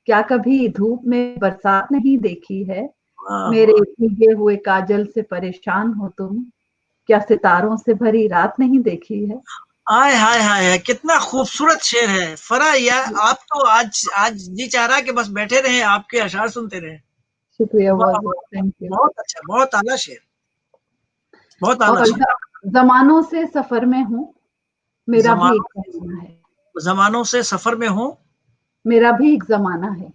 क्या कभी धूप में बरसात नहीं देखी है। वाह मेरे वाह। भीगे हुए काजल से परेशान हो तुम, क्या सितारों से भरी रात नहीं देखी है। हाय हाय हाय हाय, कितना खूबसूरत शेर है फरा यार। आप तो आज आज जी चाह रहा है कि बस बैठे रहे आपके अशार सुनते रहे। शुक्रिया वाह बहुत वाह, बहुत, थैंक यू। बहुत अच्छा, बहुत आला शेर, बहुत आला और शेर। जमानों से सफर में हूँ, मेरा भी एक जमानों जमाना है, जमानों से सफर में हूँ, मेरा भी एक जमाना है।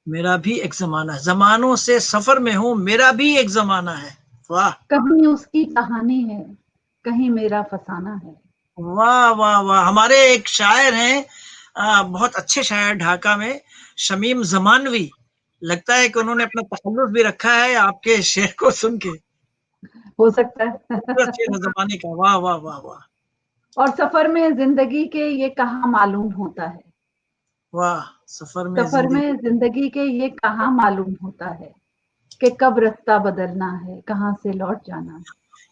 मेरा भी एक जमाना है। जमानों से सफर में हूँ, मेरा भी एक जमाना है। वाह कहीं उसकी कहानी है, कहीं मेरा फसाना है। वाह वाह वाह। हमारे एक शायर हैं, बहुत अच्छे शायर ढाका में, शमीम जमानवी। लगता है कि उन्होंने अपना तखल्लुस भी रखा है आपके शेर को सुन के। हो सकता खूबसूरत शेर है। है जमाने का। वाह वाह वाह वाह और सफर में जिंदगी के ये कहाँ मालूम होता है, वाह। सफर में सफर जिंदगी। में जिंदगी के ये कहाँ मालूम होता है कि कब रास्ता बदलना है, कहाँ से लौट जाना है।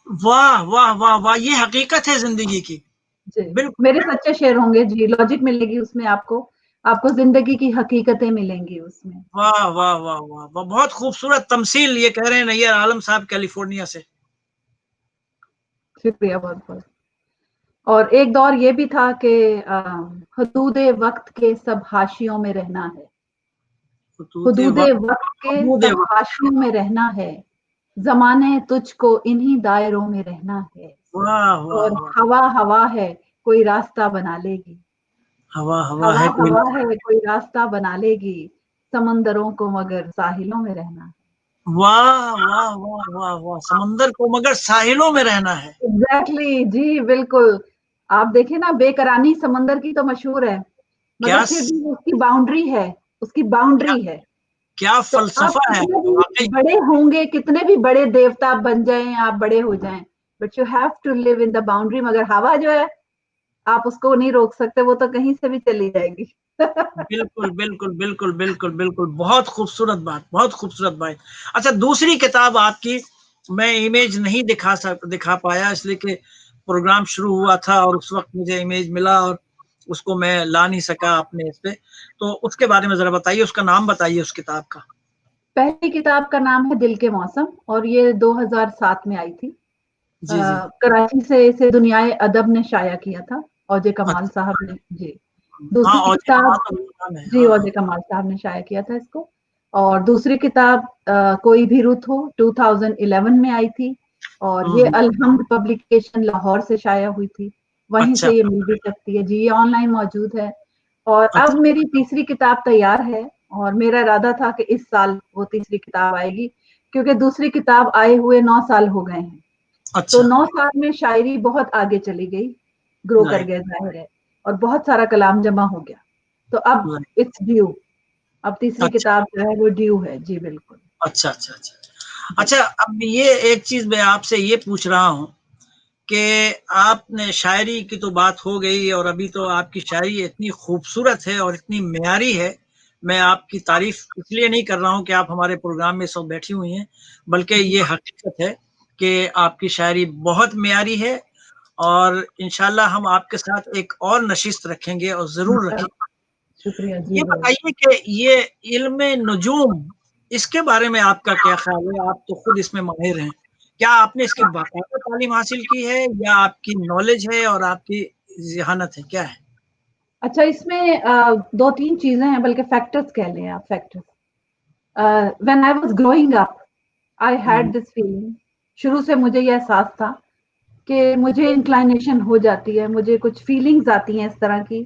वाह वाह वाह वाह, ये हकीकत है जिंदगी की। जी, बिल्कुल। मेरे सच्चे शेर होंगे जी, लॉजिक मिलेगी उसमें आपको, आपको जिंदगी की हकीकतें मिलेंगी उसमें। वाह वाह वाह वाह वाह, बहुत खूबसूरत तमसील, ये कह रहे हैं नैयर आलम साहब कैलिफोर्निया से। शुक्रिया बहुत बहुत। और एक दौर ये भी था कि हुदूदे वक्त के सब हाशियों में रहना है, हुदूद हुदूदे वक्त। वक्त के हुदूद सब वक्त। हाशियों में रहना है, जमाने तुझको इन्हीं दायरों में रहना है। वाह वाह और वाह। हवा हवा है कोई रास्ता बना लेगी, हवा हवा हवा है कोई। हवा है कोई रास्ता बना लेगी, समंदरों को मगर साहिलों में रहना है। वाह वाह वाह वाह वाह, समंदर को मगर साहिलों में रहना है। एग्जैक्टली जी बिल्कुल। आप देखिए ना, बेकरानी समंदर की तो मशहूर है, मगर क्या फिर भी उसकी बाउंड्री है, उसकी क्या बाउंड्री है। क्या तो आप फलसफा है कितने भी वाकई। बड़े होंगे, कितने भी बड़े देवता बन जाएं, आप बड़े हो जाएं, but you have to live in the boundary. मगर हवा जो है, आप उसको नहीं रोक सकते, वो तो कहीं से भी चली जाएगी। बिल्कुल बिल्कुल बिल्कुल बिल्कुल बिल्कुल, बहुत खूबसूरत बात, बहुत खूबसूरत बात। अच्छा, दूसरी किताब आपकी मैं इमेज नहीं दिखा पाया, इसलिए कि प्रोग्राम शुरू हुआ था और उस वक्त मुझे इमेज मिला और उसको मैं ला नहीं सका अपने इस पे। तो उसके बारे में जरा बताइए, उसका नाम बताइए उस किताब का। पहली किताब का नाम है दिल के मौसम, और ये 2007 में आई थी। जी जी। कराची से इसे दुनियाए अदब ने शाया किया था, औजे कमाल अच्छा। साहब ने जी। हाँ, दूसरी और किताब, तो नाम है, जी, हाँ हाँ। औजे कमाल साहब ने शाया किया था इसको। और दूसरी किताब कोई भी रुत हो, 2011 में आई थी, और ये हम्म। अलहम्द पब्लिकेशन लाहौर से शाया हुई थी। वहीं अच्छा से ये मिल भी सकती है जी, ये ऑनलाइन मौजूद है। और अब अच्छा मेरी तीसरी किताब तैयार है, और मेरा इरादा था कि इस साल वो तीसरी किताब आएगी, क्योंकि दूसरी किताब आए हुए 9 साल हो गए हैं। तो अच्छा। 9 साल में शायरी बहुत आगे चली गई, ग्रो कर राइट गया ज़ाहिर है, और बहुत सारा कलाम जमा हो गया। तो अब राइट। इट्स ड्यू, अब तीसरी अच्छा किताब जो है वो ड्यू है जी, बिल्कुल। अच्छा अच्छा अच्छा। जी। अच्छा, अब ये एक चीज मैं आपसे ये पूछ रहा हूँ कि आपने शायरी की तो बात हो गई, और अभी तो आपकी शायरी इतनी खूबसूरत है और इतनी म्यारी है, मैं आपकी तारीफ इसलिए नहीं कर रहा हूँ कि आप हमारे प्रोग्राम में सब बैठी हुई हैं, बल्कि ये हकीकत है कि आपकी शायरी बहुत मेयारी है और इंशाल्लाह हम आपके साथ एक और नशिस्त रखेंगे और ज़रूर रखेंगे। शुक्रिया जी। ये बताइए कि ये इल्म नुजूम, इसके बारे में आपका क्या ख्याल है? आप तो खुद इसमें माहिर हैं। क्या आपने इसकी बाकायदा तालीम हासिल की है या आपकी नॉलेज है और आपकी ज़हानत है, क्या है? अच्छा, इसमें 2-3 चीजें हैं, बल्कि फैक्टर्स कह लें आप, factors. When I was growing up I had this feeling, शुरू से मुझे ये एहसास था कि मुझे इंक्लाइनेशन हो जाती है, मुझे कुछ फीलिंग्स आती हैं इस तरह की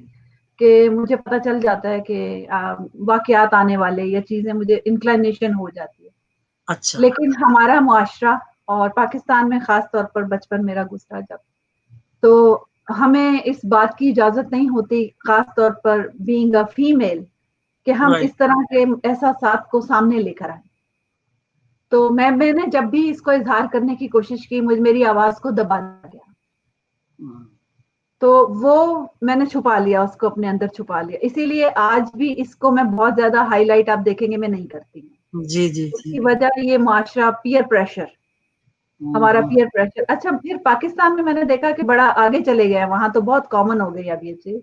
कि मुझे पता चल जाता है कि वाकयात आने वाले या चीजें, मुझे इंक्लाइनेशन हो जाती है। अच्छा। लेकिन हमारा मुआशरा और पाकिस्तान में खास तौर पर बचपन मेरा गुजरा जब, तो हमें इस बात की इजाजत नहीं होती, खास तौर पर बीइंग अ फीमेल, कि हम राइट। इस तरह के एहसासात को सामने लेकर आए। तो मैंने जब भी इसको इजहार करने की कोशिश की, मेरी आवाज को दबा दिया, तो वो मैंने छुपा लिया, उसको अपने अंदर छुपा लिया। इसीलिए आज भी इसको मैं बहुत ज्यादा हाईलाइट, आप देखेंगे, मैं नहीं करती हूँ। जी, जी, उसकी जी। वजह ये मुआशरा, पीयर प्रेशर, हमारा पीयर प्रेशर। अच्छा, फिर पाकिस्तान में मैंने देखा कि बड़ा आगे चले गए, वहां तो बहुत कॉमन हो गई अब ये चीज,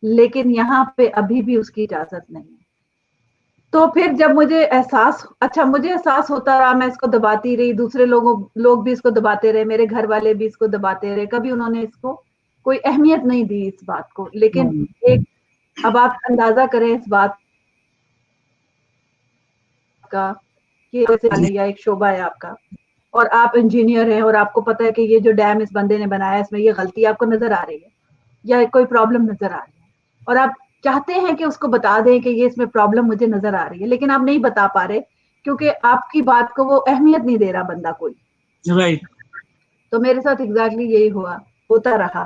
लेकिन यहाँ पे अभी भी उसकी इजाजत नहीं है। तो फिर जब मुझे एहसास होता रहा, मैं इसको दबाती रही, दूसरे लोग भी इसको दबाते रहे, मेरे घर वाले भी इसको दबाते रहे, कभी उन्होंने इसको कोई अहमियत नहीं दी इस बात को। लेकिन एक, अब आप अंदाजा करें इस बात का कि जैसे या एक शोबा है आपका, और आप इंजीनियर हैं और आपको पता है कि ये जो डैम इस बंदे ने बनाया, इसमें ये गलती आपको नजर आ रही है या कोई प्रॉब्लम नजर आ रही है, और आप चाहते हैं कि उसको बता दें कि ये इसमें प्रॉब्लम मुझे नजर आ रही है, लेकिन आप नहीं बता पा रहे क्योंकि आपकी बात को वो अहमियत नहीं दे रहा बंदा कोई। राइट। तो मेरे साथ एग्जैक्टली यही होता रहा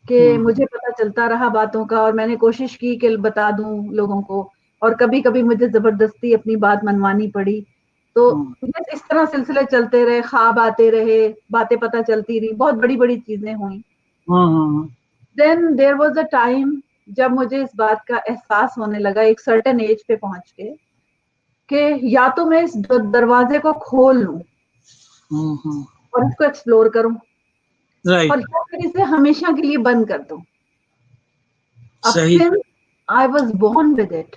कि मुझे पता चलता रहा बातों का, और मैंने कोशिश की कि बता दूं लोगों को, और कभी कभी मुझे जबरदस्ती अपनी बात मनवानी पड़ी। तो इस तरह सिलसिले चलते रहे, ख्वाब आते रहे, बातें पता चलती रही, बहुत बड़ी बड़ी चीजें हुई। Then there was a time जब मुझे इस बात का एहसास होने लगा, एक सर्टेन एज पे पहुंच के, कि या तो मैं इस दरवाजे को खोल लूं और इसको एक्सप्लोर करूं, राइट। और या फिर इसे हमेशा के लिए बंद कर दूं। अब सही। Since I was born with it,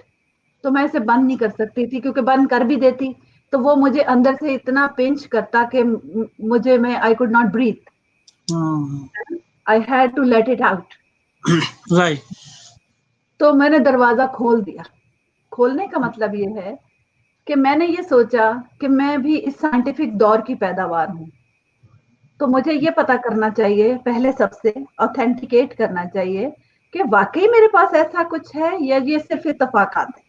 तो मैं इसे बंद नहीं कर सकती थी, क्योंकि बंद कर भी देती तो वो मुझे अंदर से इतना पिंच करता कि मैं I could not breathe, I had to let it out. Right. तो मैंने दरवाजा खोल दिया। खोलने का मतलब ये है कि मैंने ये सोचा कि मैं भी इस साइंटिफिक दौर की पैदावार हूँ, तो मुझे ये पता करना चाहिए, पहले सबसे ऑथेंटिकेट करना चाहिए कि वाकई मेरे पास ऐसा कुछ है या ये सिर्फ इत्तेफाकात है।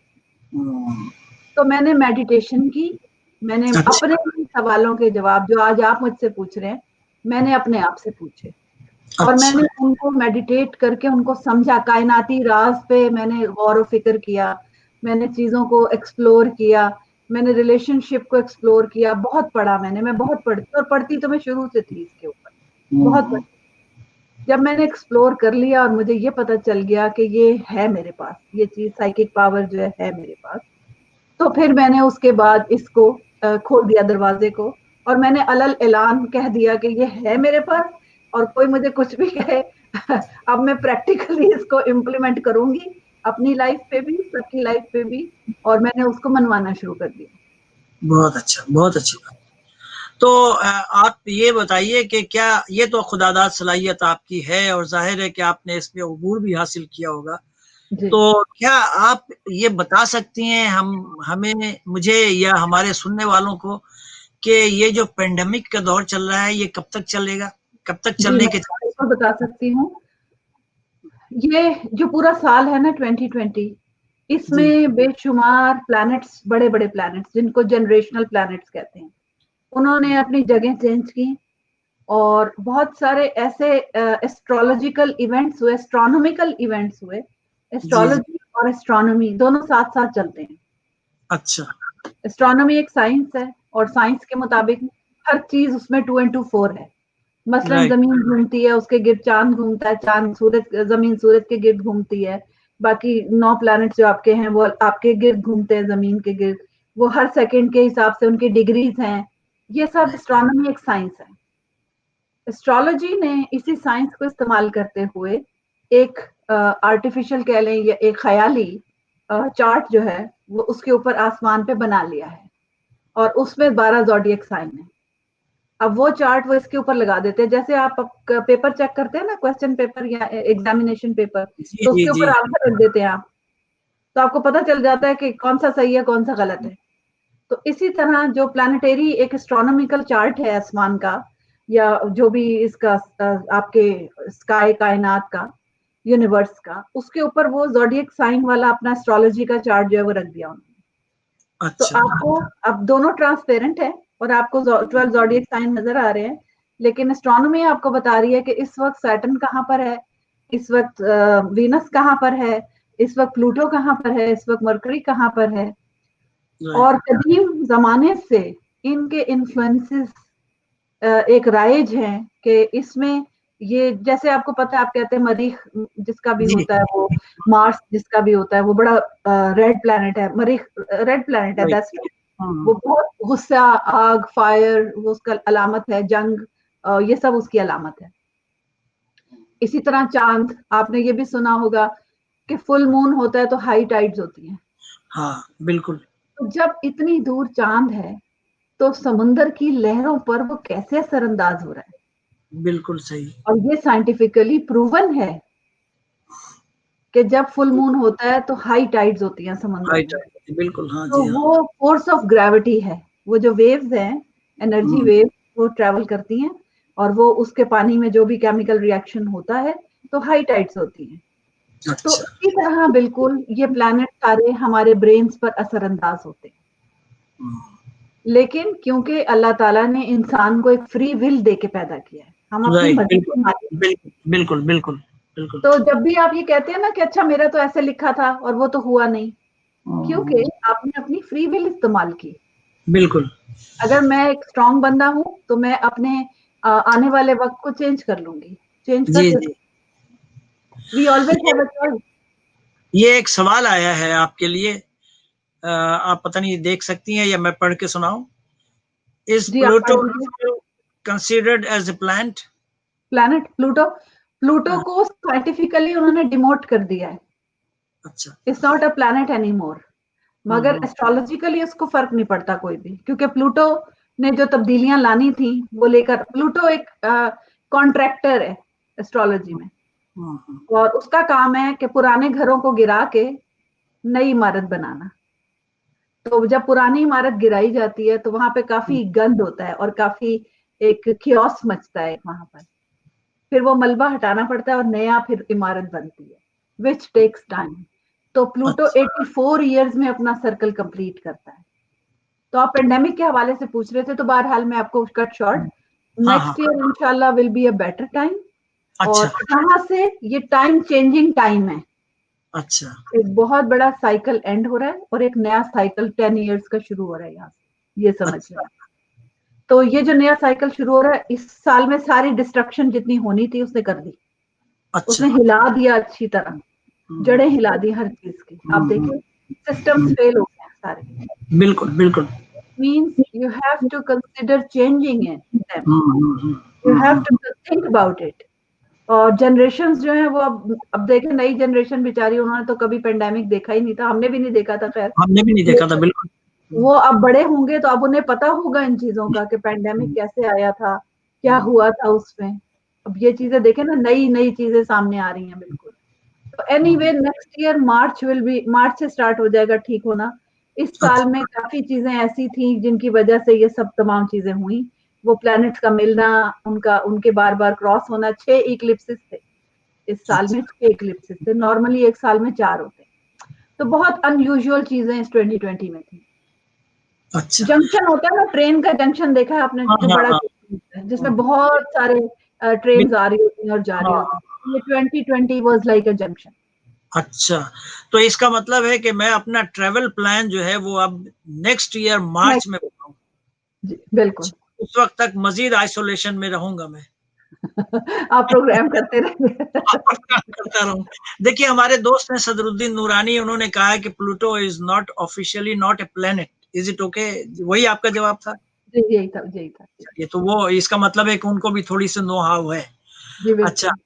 तो मैंने मेडिटेशन की, मैंने अच्छा। अपने सवालों के जवाब जो आज आप मुझसे पूछ रहे हैं, मैंने अपने आप से पूछे, और अच्छा। मैंने उनको मेडिटेट करके उनको समझा, कायनाती राज पे मैंने गौर व फिक्र किया, मैंने चीजों को एक्सप्लोर किया, मैंने रिलेशनशिप को एक्सप्लोर किया, बहुत पढ़ा मैं बहुत पढ़ती, और पढ़ती तो मैं शुरू से थी इसके ऊपर, बहुत पढ़ती। जब मैंने एक्सप्लोर कर लिया और मुझे ये पता चल गया कि ये है मेरे पास, ये चीज साइकिक पावर जो है मेरे पास, तो फिर मैंने उसके बाद इसको खोल दिया दरवाजे को, और मैंने अलल ऐलान कह दिया कि ये है मेरे पास, और कोई मुझे कुछ भी कहे अब मैं प्रैक्टिकली इसको इम्प्लीमेंट करूंगी अपनी लाइफ पे भी, सबकी लाइफ पे भी, और मैंने उसको मनवाना शुरू कर दिया। बहुत अच्छा, बहुत अच्छी बात। तो आप ये बताइए कि क्या ये तो खुदादाद सलाहियत आपकी है और जाहिर है कि आपने इसमें अबूर भी हासिल किया होगा, जी। तो क्या आप ये बता सकती हैं हमें, मुझे या हमारे सुनने वालों को, कि ये जो पेंडेमिक का दौर चल रहा है ये कब तक चलेगा, कब तक जी, चलने मैं के आपको बता सकती हूँ, ये जो पूरा साल है ना 2020, जी। इसमें बेशुमार प्लैनेट्स, बड़े बड़े प्लैनेट्स जिनको जनरेशनल प्लैनेट्स कहते हैं, उन्होंने अपनी जगह चेंज की, और बहुत सारे ऐसे एस्ट्रोलॉजिकल इवेंट्स हुए, एस्ट्रोनॉमिकल इवेंट्स हुए। जी, जी। एस्ट्रोलॉजी और एस्ट्रोनॉमी दोनों साथ साथ चलते हैं। अच्छा। एस्ट्रोनॉमी एक साइंस है, और साइंस के मुताबिक हर चीज उसमें 2 into 4 है। मसलन राइट। जमीन घूमती है, उसके गिर्द चांद घूमता है, चांद सूरज, जमीन सूरज के गिर्द घूमती है, बाकी 9 प्लैनेट्स जो आपके हैं वो आपके गिर्द घूमते हैं, जमीन के गिर्द, वो हर सेकंड के हिसाब से उनकी डिग्रीज हैं। ये सब एस्ट्रोनॉमी एक साइंस है। एस्ट्रोलॉजी ने इसी साइंस को इस्तेमाल करते हुए एक आर्टिफिशियल कह लें या एक ख्याली चार्ट जो है वो उसके ऊपर आसमान पे बना लिया है, और उसमें 12 ज़ोडिएक साइन है। अब वो चार्ट वो इसके ऊपर लगा देते हैं, जैसे आप पेपर चेक करते हैं ना, क्वेश्चन पेपर या एग्जामिनेशन पेपर, जी तो जी उसके जी। ऊपर आंसर रख देते हैं आप, तो आपको पता चल जाता है कि कौन सा सही है कौन सा गलत है। तो इसी तरह जो प्लानिटेरी एक एस्ट्रोनॉमिकल चार्ट है आसमान का, या जो भी इसका आपके स्काई कायनात का, यूनिवर्स का, उसके ऊपर वो ज़ोडिएक साइन वाला अपना एस्ट्रोलॉजी का चार्ट जो है वो रख दिया उन्होंने। तो अच्छा आपको अब दोनों ट्रांसपेरेंट है और आपको 12 ज़ोडिएक साइन नजर आ रहे हैं, लेकिन एस्ट्रोनॉमी आपको बता रही है कि इस वक्त सैटर्न कहाँ पर है, इस वक्त वीनस कहाँ पर है, इस वक्त प्लूटो कहाँ पर है, इस वक्त मरकरी कहाँ पर है। और कदीम जमाने से इनके इन्फ्लुएंसेस एक राइज है कि इसमें ये, जैसे आपको पता है, आप कहते हैं मरीख जिसका भी जी होता है वो, मार्स जिसका भी होता है वो बड़ा रेड प्लैनेट है, मरीख रेड प्लैनेट है, दैट्स वो बहुत गुस्सा, आग, फायर, वो उसका अलामत है, जंग, ये सब उसकी अलामत है। इसी तरह चांद, आपने ये भी सुना होगा कि फुल मून होता है तो हाई टाइड्स होती हैं। हाँ बिल्कुल। तो जब इतनी दूर चांद है तो समुंदर की लहरों पर वो कैसे असरअंदाज हो रहा है, बिल्कुल सही। और ये साइंटिफिकली प्रूवन है कि जब फुल मून होता है तो हाई टाइड्स होती हैं समुंदर हाई में। टाइड, बिल्कुल हाँ तो जी हाँ। वो फोर्स ऑफ ग्रेविटी है, वो जो वेव्स हैं, एनर्जी वेव, वो ट्रेवल करती हैं, और वो उसके पानी में जो भी केमिकल रिएक्शन होता है तो हाई टाइड्स होती हैं। तो अच्छा इसी तरह बिल्कुल ये प्लैनेट सारे हमारे ब्रेन्स पर असरअंदाज होते हैं, लेकिन क्योंकि अल्लाह ताला ने इंसान को एक फ्री विल दे के पैदा किया है, हम अपनी राइट, मर्जी के मालिक हैं। बिल्कुल बिल्कुल बिल्कुल बिल्कुल। तो जब भी आप ये कहते हैं ना कि अच्छा मेरा तो ऐसे लिखा था और वो तो हुआ नहीं, क्योंकि आपने अपनी फ्री विल इस्तेमाल की। बिल्कुल अगर मैं एक स्ट्रांग बंदा हूं तो मैं अपने आने वाले वक्त को चेंज कर लूंगी, चेंज कर जी सकती। जी। We always have a choice. ये एक सवाल आया है आपके लिए, आप पता नहीं देख सकती हैं या मैं पढ़ के सुनाऊं। इज जी आप पढ़ प्लूटो लीजिए। Considered as a planet? Planet Pluto, Pluto हाँ, को साइंटिफिकली उन्होंने डिमोट कर दिया है, अच्छा। It's not a planet any more. मगर हम्म, एस्ट्रोलॉजिकली उसको फर्क नहीं पड़ता कोई भी, क्योंकि प्लूटो ने जो तब्दीलियां लानी थी वो लेकर, प्लूटो एक कॉन्ट्रैक्टर है एस्ट्रोलॉजी में, हम्म, और उसका काम है कि पुराने घरों को गिरा के नई इमारत बनाना। तो जब पुरानी इमारत गिराई जाती है तो वहां पे काफी गंद होता है और काफी एक कियोस मचता है वहां पर, फिर वो मलबा हटाना पड़ता है और नया फिर इमारत बनती है, विच टेक्स टाइम। तो प्लूटो अच्छा 84 ईयर्स में अपना सर्कल कंप्लीट करता है। तो आप पेंडेमिक के हवाले से पूछ रहे थे, तो बहरहाल मैं आपको कट शॉर्ट, हाँ हाँ। नेक्स्ट ईयर इंशाल्लाह will be a better time. अच्छा और यहाँ से ये टाइम चेंजिंग टाइम है, अच्छा एक बहुत बड़ा साइकिल एंड हो रहा है और एक नया साइकिल 10 ईयर्स का शुरू हो रहा है यहाँ से, ये समझ लें। अच्छा तो ये जो नया साइकिल शुरू हो रहा है, इस साल में सारी डिस्ट्रक्शन जितनी होनी थी उसने कर दी, अच्छा। उसने हिला दिया अच्छी तरह, हम्म, जड़ें हिला दी हर चीज की। आप हम्म, देखिए सिस्टम्स फेल हो गए हैं सारे, बिल्कुल बिल्कुल। Means you have to consider changing it them, hmm, you have to think about it. और जनरेशंस जो है वो अब देखें, नई जनरेशन बेचारी, उन्होंने तो कभी पेंडेमिक देखा ही नहीं था, हमने भी नहीं देखा था खैर, हमने भी नहीं देखा था, बिल्कुल। वो अब बड़े होंगे तो अब उन्हें पता होगा इन चीजों का कि पेंडेमिक कैसे आया था, क्या हुआ था उसमें। अब ये चीजें देखें ना, नई नई चीजें सामने आ रही हैं बिल्कुल। तो एनीवे नेक्स्ट ईयर मार्च से स्टार्ट हो जाएगा ठीक होना। इस साल अच्छा में काफी चीजें ऐसी थी जिनकी वजह से ये सब तमाम चीजें हुई, वो प्लैनेट्स का मिलना, उनका उनके बार बार क्रॉस होना। 6 इक्लिप्सिस थे इस साल में, 6 इक्लिप्सिस थे, नॉर्मली एक साल में 4 होते हैं। तो बहुत अनयूजुअल चीजें इस 2020 में थी। अच्छा। जंक्शन होता है ना, ट्रेन का जंक्शन देखा है आपने, हाँ जो हाँ बड़ा हाँ जंक्शन होता है जिसमें बहुत सारे ट्रेन आ रही होती हैं और जा रही हाँ। होती हैं, ये 2020 वाज लाइक अ जंक्शन। अच्छा, तो इसका मतलब है कि मैं अपना ट्रैवल प्लान जो है वो अब नेक्स्ट ईयर मार्च में बनाऊं। जी बिल्कुल। उस वक्त तक मजीद आइसोलेशन में रहूंगा मैं। आप प्रोग्राम करते रहिए। करता रहूं। देखिए, हमारे दोस्त हैं सदरुद्दीन नूरानी, उन्होंने कहा है कि Pluto is not officially not a planet, is it okay? वही आपका जवाब था? जी, यही था, यही था। ये तो वो इसका मतलब है कि उनको भी थोड़ी सी नो हाउ है। जी, अच्छा, बिल्कुल।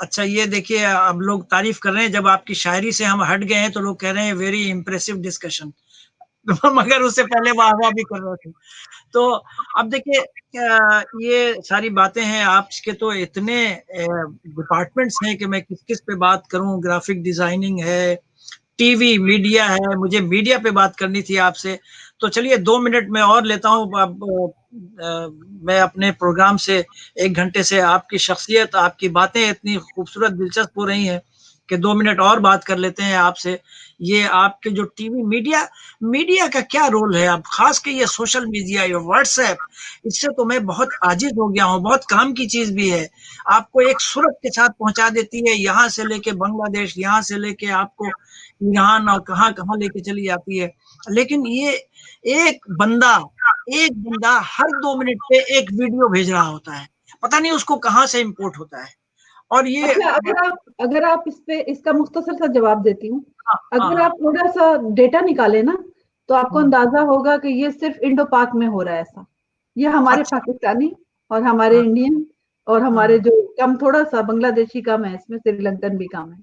अच्छा, ये देखिए, अब लोग तारीफ कर रहे हैं, जब आपकी शायरी से हम हट गए हैं तो लोग कह रहे हैं वेरी इंप्रेसिव डिस्कशन। मगर उससे पहले वाह-वाह भी कर रहे थे। तो अब देखिए, ये सारी बातें हैं, आपके तो इतने डिपार्टमेंट्स हैं कि मैं किस-किस पे बात करूँ, ग्राफिक डिजाइनिंग है, टीवी, मीडिया है, मुझे मीडिया पे बात करनी थी आपसे। तो चलिए 2 मिनट मैं और लेता हूँ। अब मैं अपने प्रोग्राम से 1 घंटे से आपकी शख्सियत, आपकी बातें इतनी खूबसूरत, दिलचस्प हो रही हैं कि 2 मिनट और बात कर लेते हैं आपसे। ये आपके जो टीवी मीडिया मीडिया का क्या रोल है? अब ख़ास के ये सोशल मीडिया, ये व्हाट्सऐप, इससे तो मैं बहुत आजिज़ हो गया हूँ, बहुत काम की चीज़ भी है। आपको एक सूरत के साथ पहुँचा देती है, यहाँ से लेके बांग्लादेश, यहाँ से लेके आपको ईरान और कहाँ-कहाँ लेके चली जाती है। लेकिन ये एक बंदा हर 2 मिनट पे एक वीडियो भेज रहा होता है। पता नहीं उसको कहाँ से इम्पोर्ट होता है। और ये अच्छा, अगर आप इस पे इसका मुख्तसर सा जवाब देती हूँ। हाँ, हाँ, अगर हाँ। आप थोड़ा-सा डेटा निकालें ना, तो आपको हुँ, अंदाज़ा होगा कि ये सिर्फ़ इंडो-पाक में हो रहा है ऐसा। ये हमारे अच्छा, पाकिस्तानी और हमारे हाँ, इंडियन और हमारे हाँ, जो कम थोड़ा-सा बांग्लादेशी कम है इसमें, श्रीलंकन भी कम है।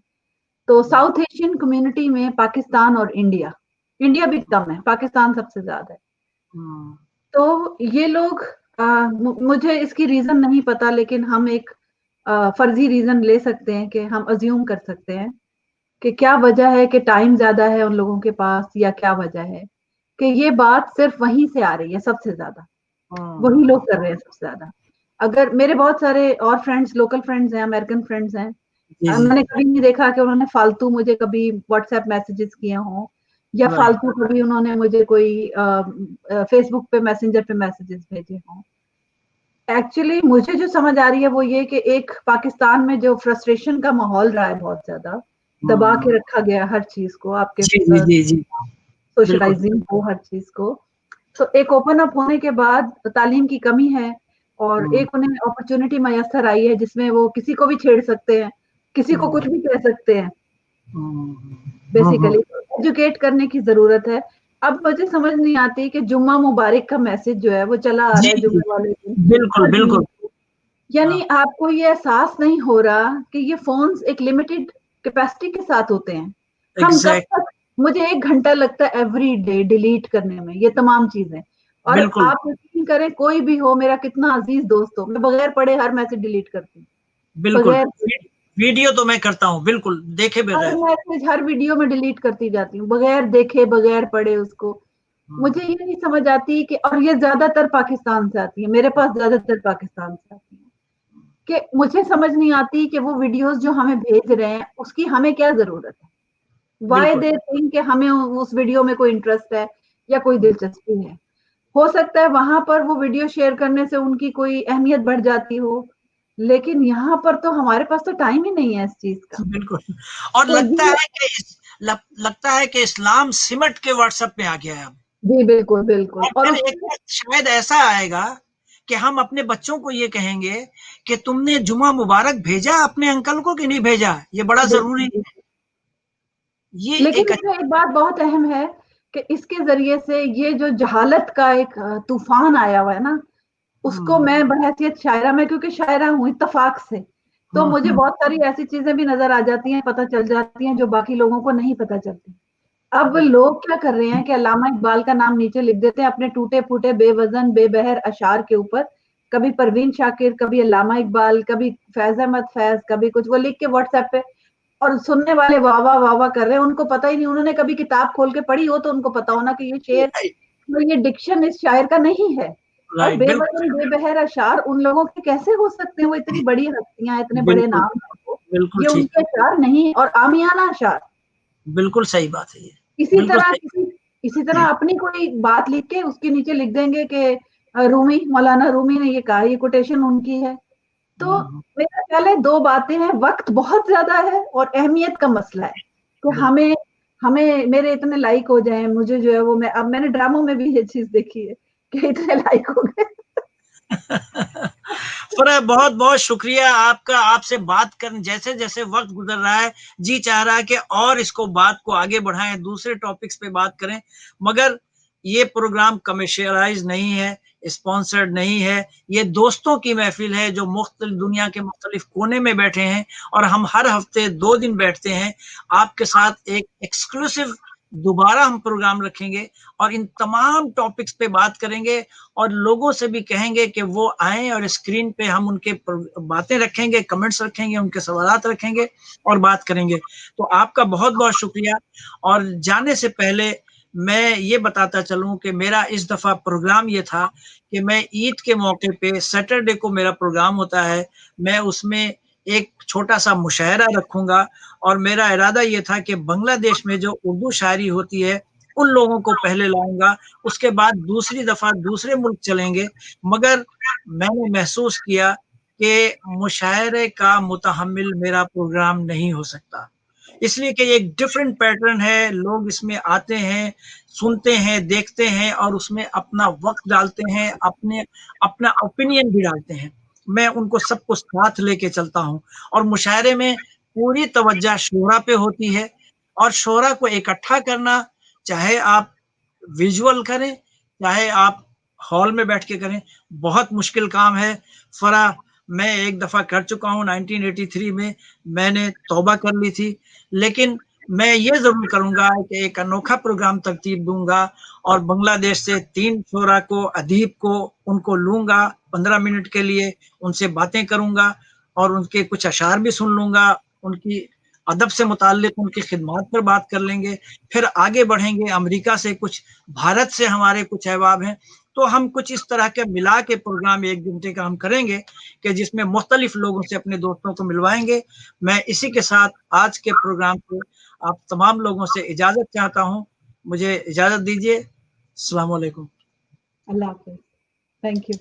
तो हुँ, साउथ एशियन कम्युनिटी में पाकिस्तान और इंडिया, इंडिया भी कम है, पाकिस्तान सबसे ज़्यादा है। हुँ, तो ये लोग मुझे इसकी रीज़न नहीं पता, लेकिन हम एक फर्ज़ी रीज़न ले सकते हैं कि हम अज़्यूम कर सकते हैं कि क्या वजह है कि टाइम ज़्यादा है उन लोगों के पास, या क्या वजह है कि ये बात सिर्फ़ वहीं से आ रही है सबसे ज़्यादा। वही हुँ, लोग कर रहे हैं सबसे ज़्यादा। अगर मेरे बहुत सारे और फ्रेंड्स, लोकल फ्रेंड्स हैं, अमेरिकन फ्रेंड्स हैं, जी, जी, मैंने कभी नहीं देखा कि उन्होंने फालतू मुझे कभी व्हाट्सएप मैसेजेस किए हों, या राइट, फालतू कभी उन्होंने मुझे कोई फेसबुक पे मैसेंजर पे मैसेजेस भेजे हों। एक्चुअली मुझे जो समझ आ रही है वो ये कि एक पाकिस्तान में जो फ्रस्ट्रेशन का माहौल रहा है बहुत ज़्यादा, दबा हुँ, के रखा गया हर चीज़ को, आपके जी, जी, जी, जी, बिल्कुल, सोशलाइज़िंग को, हर चीज़ को। तो एक ओपन अप होने के बाद तालीम की कमी है, और हुँ, एक उन्हें अपॉर्च्युनिटी मैसर आई है जिसमें वो किसी को भी छेड़ सकते हैं, किसी को हुँ, कुछ भी कह सकते हैं। हुँ, हुँ, हुँ, बेसिकली एजुकेट करने की ज़रूरत है। अब मुझे समझ नहीं आती कि जुम्मा मुबारक का मैसेज जो है वो चला आ रहा जी, है जी, जुम्मे वाले दिन बिल्कुल, हर बिल्कुल, जगह। यानी हाँ, आपको ये एहसास नहीं हो रहा कि ये फ़ोन्स एक लिमिटेड कैपेसिटी के साथ होते हैं। हम कब एग्ज़ैक्ट तक, मुझे 1 घंटा लगता है एवरी डे डिलीट करने में ये तमाम चीज़ें। और बिल्कुल, आप यकीन करें, कोई भी हो, मेरा कितना अज़ीज़ दोस्त हो, मैं बगैर पढ़े हर मैसेज डिलीट करती हूँ। बिल्कुल। बगैर वीडियो तो मैं करता हूँ, बिल्कुल, देखे हर बगैर। मैसेज, हर वीडियो में डिलीट करती जाती हूँ, बगैर देखे, बगैर पढ़े उसको। हुँ, मुझे ये नहीं समझ आती कि, और ये ज़्यादातर पाकिस्तान से आती है, मेरे पास ज़्यादातर पाकिस्तान से आती है, कि मुझे समझ नहीं आती कि वो वीडियोज़ जो हमें भेज रहे हैं, उसकी हमें क्या ज़रूरत है? व्हाई बिल्कुल, दे थिंक कि हमें उस वीडियो में कोई इंटरेस्ट है या कोई हुँ, दिलचस्पी है। हो सकता है वहाँ पर वो वीडियो शेयर करने से उनकी कोई अहमियत बढ़ जाती हो, लेकिन यहाँ पर तो हमारे पास तो टाइम ही नहीं है इस चीज़ का। बिल्कुल। और तो ये लगता है कि इस्लाम सिमट के व्हाट्सएप में आ गया है अब। जी, बिल्कुल, बिल्कुल। और और फिर एक उसमें वक़्त शायद ऐसा आएगा कि हम अपने बच्चों को ये कहेंगे कि तुमने जुमा मुबारक भेजा अपने अंकल को कि नहीं भेजा? ये बड़ा ज़रूरी बिल्कुल, है। ये लेकिन एक इसमें एक बात बहुत अहम है कि इसके ज़रिए से ये जो जहालत का एक तूफ़ान आया हुआ है ना, उसको हुँ, मैं बहैसियत शायरा, मैं क्योंकि शायरा हूँ इत्तेफ़ाक से, तो हुँ, मुझे हुँ, बहुत सारी ऐसी चीज़ें भी नज़र आ जाती हैं, पता चल जाती हैं, जो बाकी लोगों को नहीं पता चलती। अब बिल्कुल, लोग क्या कर रहे हैं कि अल्लामा इकबाल का नाम नीचे लिख देते हैं अपने टूटे-फूटे, बेवज़न, बेबहर अशआर के ऊपर। कभी परवीन शाकिर, कभी अल्लामा इकबाल, कभी फ़ैज़ अहमद फ़ैज़, कभी कुछ, वो लिख के व्हाट्सएप पे, और सुनने वाले वाह-वाह, वाह-वाह कर रहे हैं। उनको पता ही नहीं, उन्होंने कभी किताब खोल के पढ़ी हो तो उनको पता होना कि ये शेर, राइट, ये डिक्शन इस शायर का नहीं है। और राइट, बिल्कुल, बेवज़न, बेबहर अशआर उन लोगों के कैसे हो सकते हैं? वो इतनी बड़ी हस्तियाँ, इतने बड़े बिल्कुल, नाम हैं वो। बिल्कुल ये ठीक, उनके अशआर नहीं है, और आमियाना अशआर। बिल्कुल सही बात है ये। इसी बिल्कुल तरह सही। इसी तरह अपनी कोई बात लिख के उसके नीचे लिख देंगे कि रूमी, मौलाना रूमी ने ये कहा, ये कोटेशन उनकी है। तो हुँ, हुँ, मेरा ख्याल है 2 बातें हैं, वक़्त बहुत ज़्यादा है और अहमियत का मसला है कि बिल्कुल। हमें हमें मेरे इतने लाइक हो जाएँ, मुझे जो है वो, मैं अब मैंने ड्रामों में भी ये चीज़ देखी है कि इतने लाइक हो गए। फरा, बहुत बहुत शुक्रिया आपका। आपसे बात करने जैसे जैसे वक्त गुजर रहा है जी चाह रहा है कि और इसको बात को आगे बढ़ाएं, दूसरे टॉपिक्स पे बात करें, मगर ये प्रोग्राम कमर्शियलाइज नहीं है, स्पॉन्सर्ड नहीं है। ये दोस्तों की महफिल है जो मुख्तलिफ दुनिया के मुख्तलिफ कोने में बैठे हैं, और हम हर हफ्ते 2 दिन बैठते हैं आपके साथ। एक एक्सक्लूसिव दोबारा हम प्रोग्राम रखेंगे और इन तमाम टॉपिक्स पे बात करेंगे, और लोगों से भी कहेंगे कि वो आएं और स्क्रीन पे हम उनके बातें रखेंगे, कमेंट्स रखेंगे, उनके सवालात रखेंगे और बात करेंगे। तो आपका बहुत बहुत शुक्रिया। और जाने से पहले मैं ये बताता चलूं कि मेरा इस दफा प्रोग्राम ये था कि मैं ईद के मौके पे सैटरडे को मेरा प्रोग्राम होता है, मैं उसमें एक छोटा सा मुशायरा रखूंगा, और मेरा इरादा ये था कि बांग्लादेश में जो उर्दू शायरी होती है उन लोगों को पहले लाऊंगा, उसके बाद दूसरी दफा दूसरे मुल्क चलेंगे। मगर मैंने महसूस किया कि मुशायरे का मुतहम्मिल मेरा प्रोग्राम नहीं हो सकता, इसलिए कि एक डिफरेंट पैटर्न है। लोग इसमें आते हैं, सुनते हैं, देखते हैं और उसमें अपना वक्त डालते हैं, अपने अपना ओपिनियन भी डालते हैं। मैं उनको सबको साथ लेके चलता हूँ, और मुशायरे में पूरी तवज्जो शोरा पे होती है, और शोरा को इकट्ठा करना, चाहे आप विजुअल करें, चाहे आप हॉल में बैठ के करें, बहुत मुश्किल काम है। फरा, मैं एक दफ़ा कर चुका हूँ 1983 में, मैंने तौबा कर ली थी, लेकिन मैं ये ज़रूर करूँगा कि एक अनोखा प्रोग्राम तरतीब दूँगा, और बांग्लादेश से 3 शोरा को, अदीब को, उनको लूँगा 15 मिनट के लिए, उनसे बातें करूँगा और उनके कुछ अशार भी सुन लूँगा, उनकी अदब से मुताल्लिक़ उनकी खिदमत पर बात कर लेंगे। फिर आगे बढ़ेंगे, अमेरिका से कुछ, भारत से हमारे कुछ अहबाब हैं, तो हम कुछ इस तरह के मिला के प्रोग्राम 1 घंटे का हम करेंगे कि जिसमें मुख्तलिफ लोगों से अपने दोस्तों को मिलवाएँगे। मैं इसी के साथ आज के प्रोग्राम को आप तमाम लोगों से इजाज़त चाहता हूँ। मुझे इजाज़त दीजिए। अस्सलाम वालेकुम। अल्लाह हाफ़िज़। Thank you.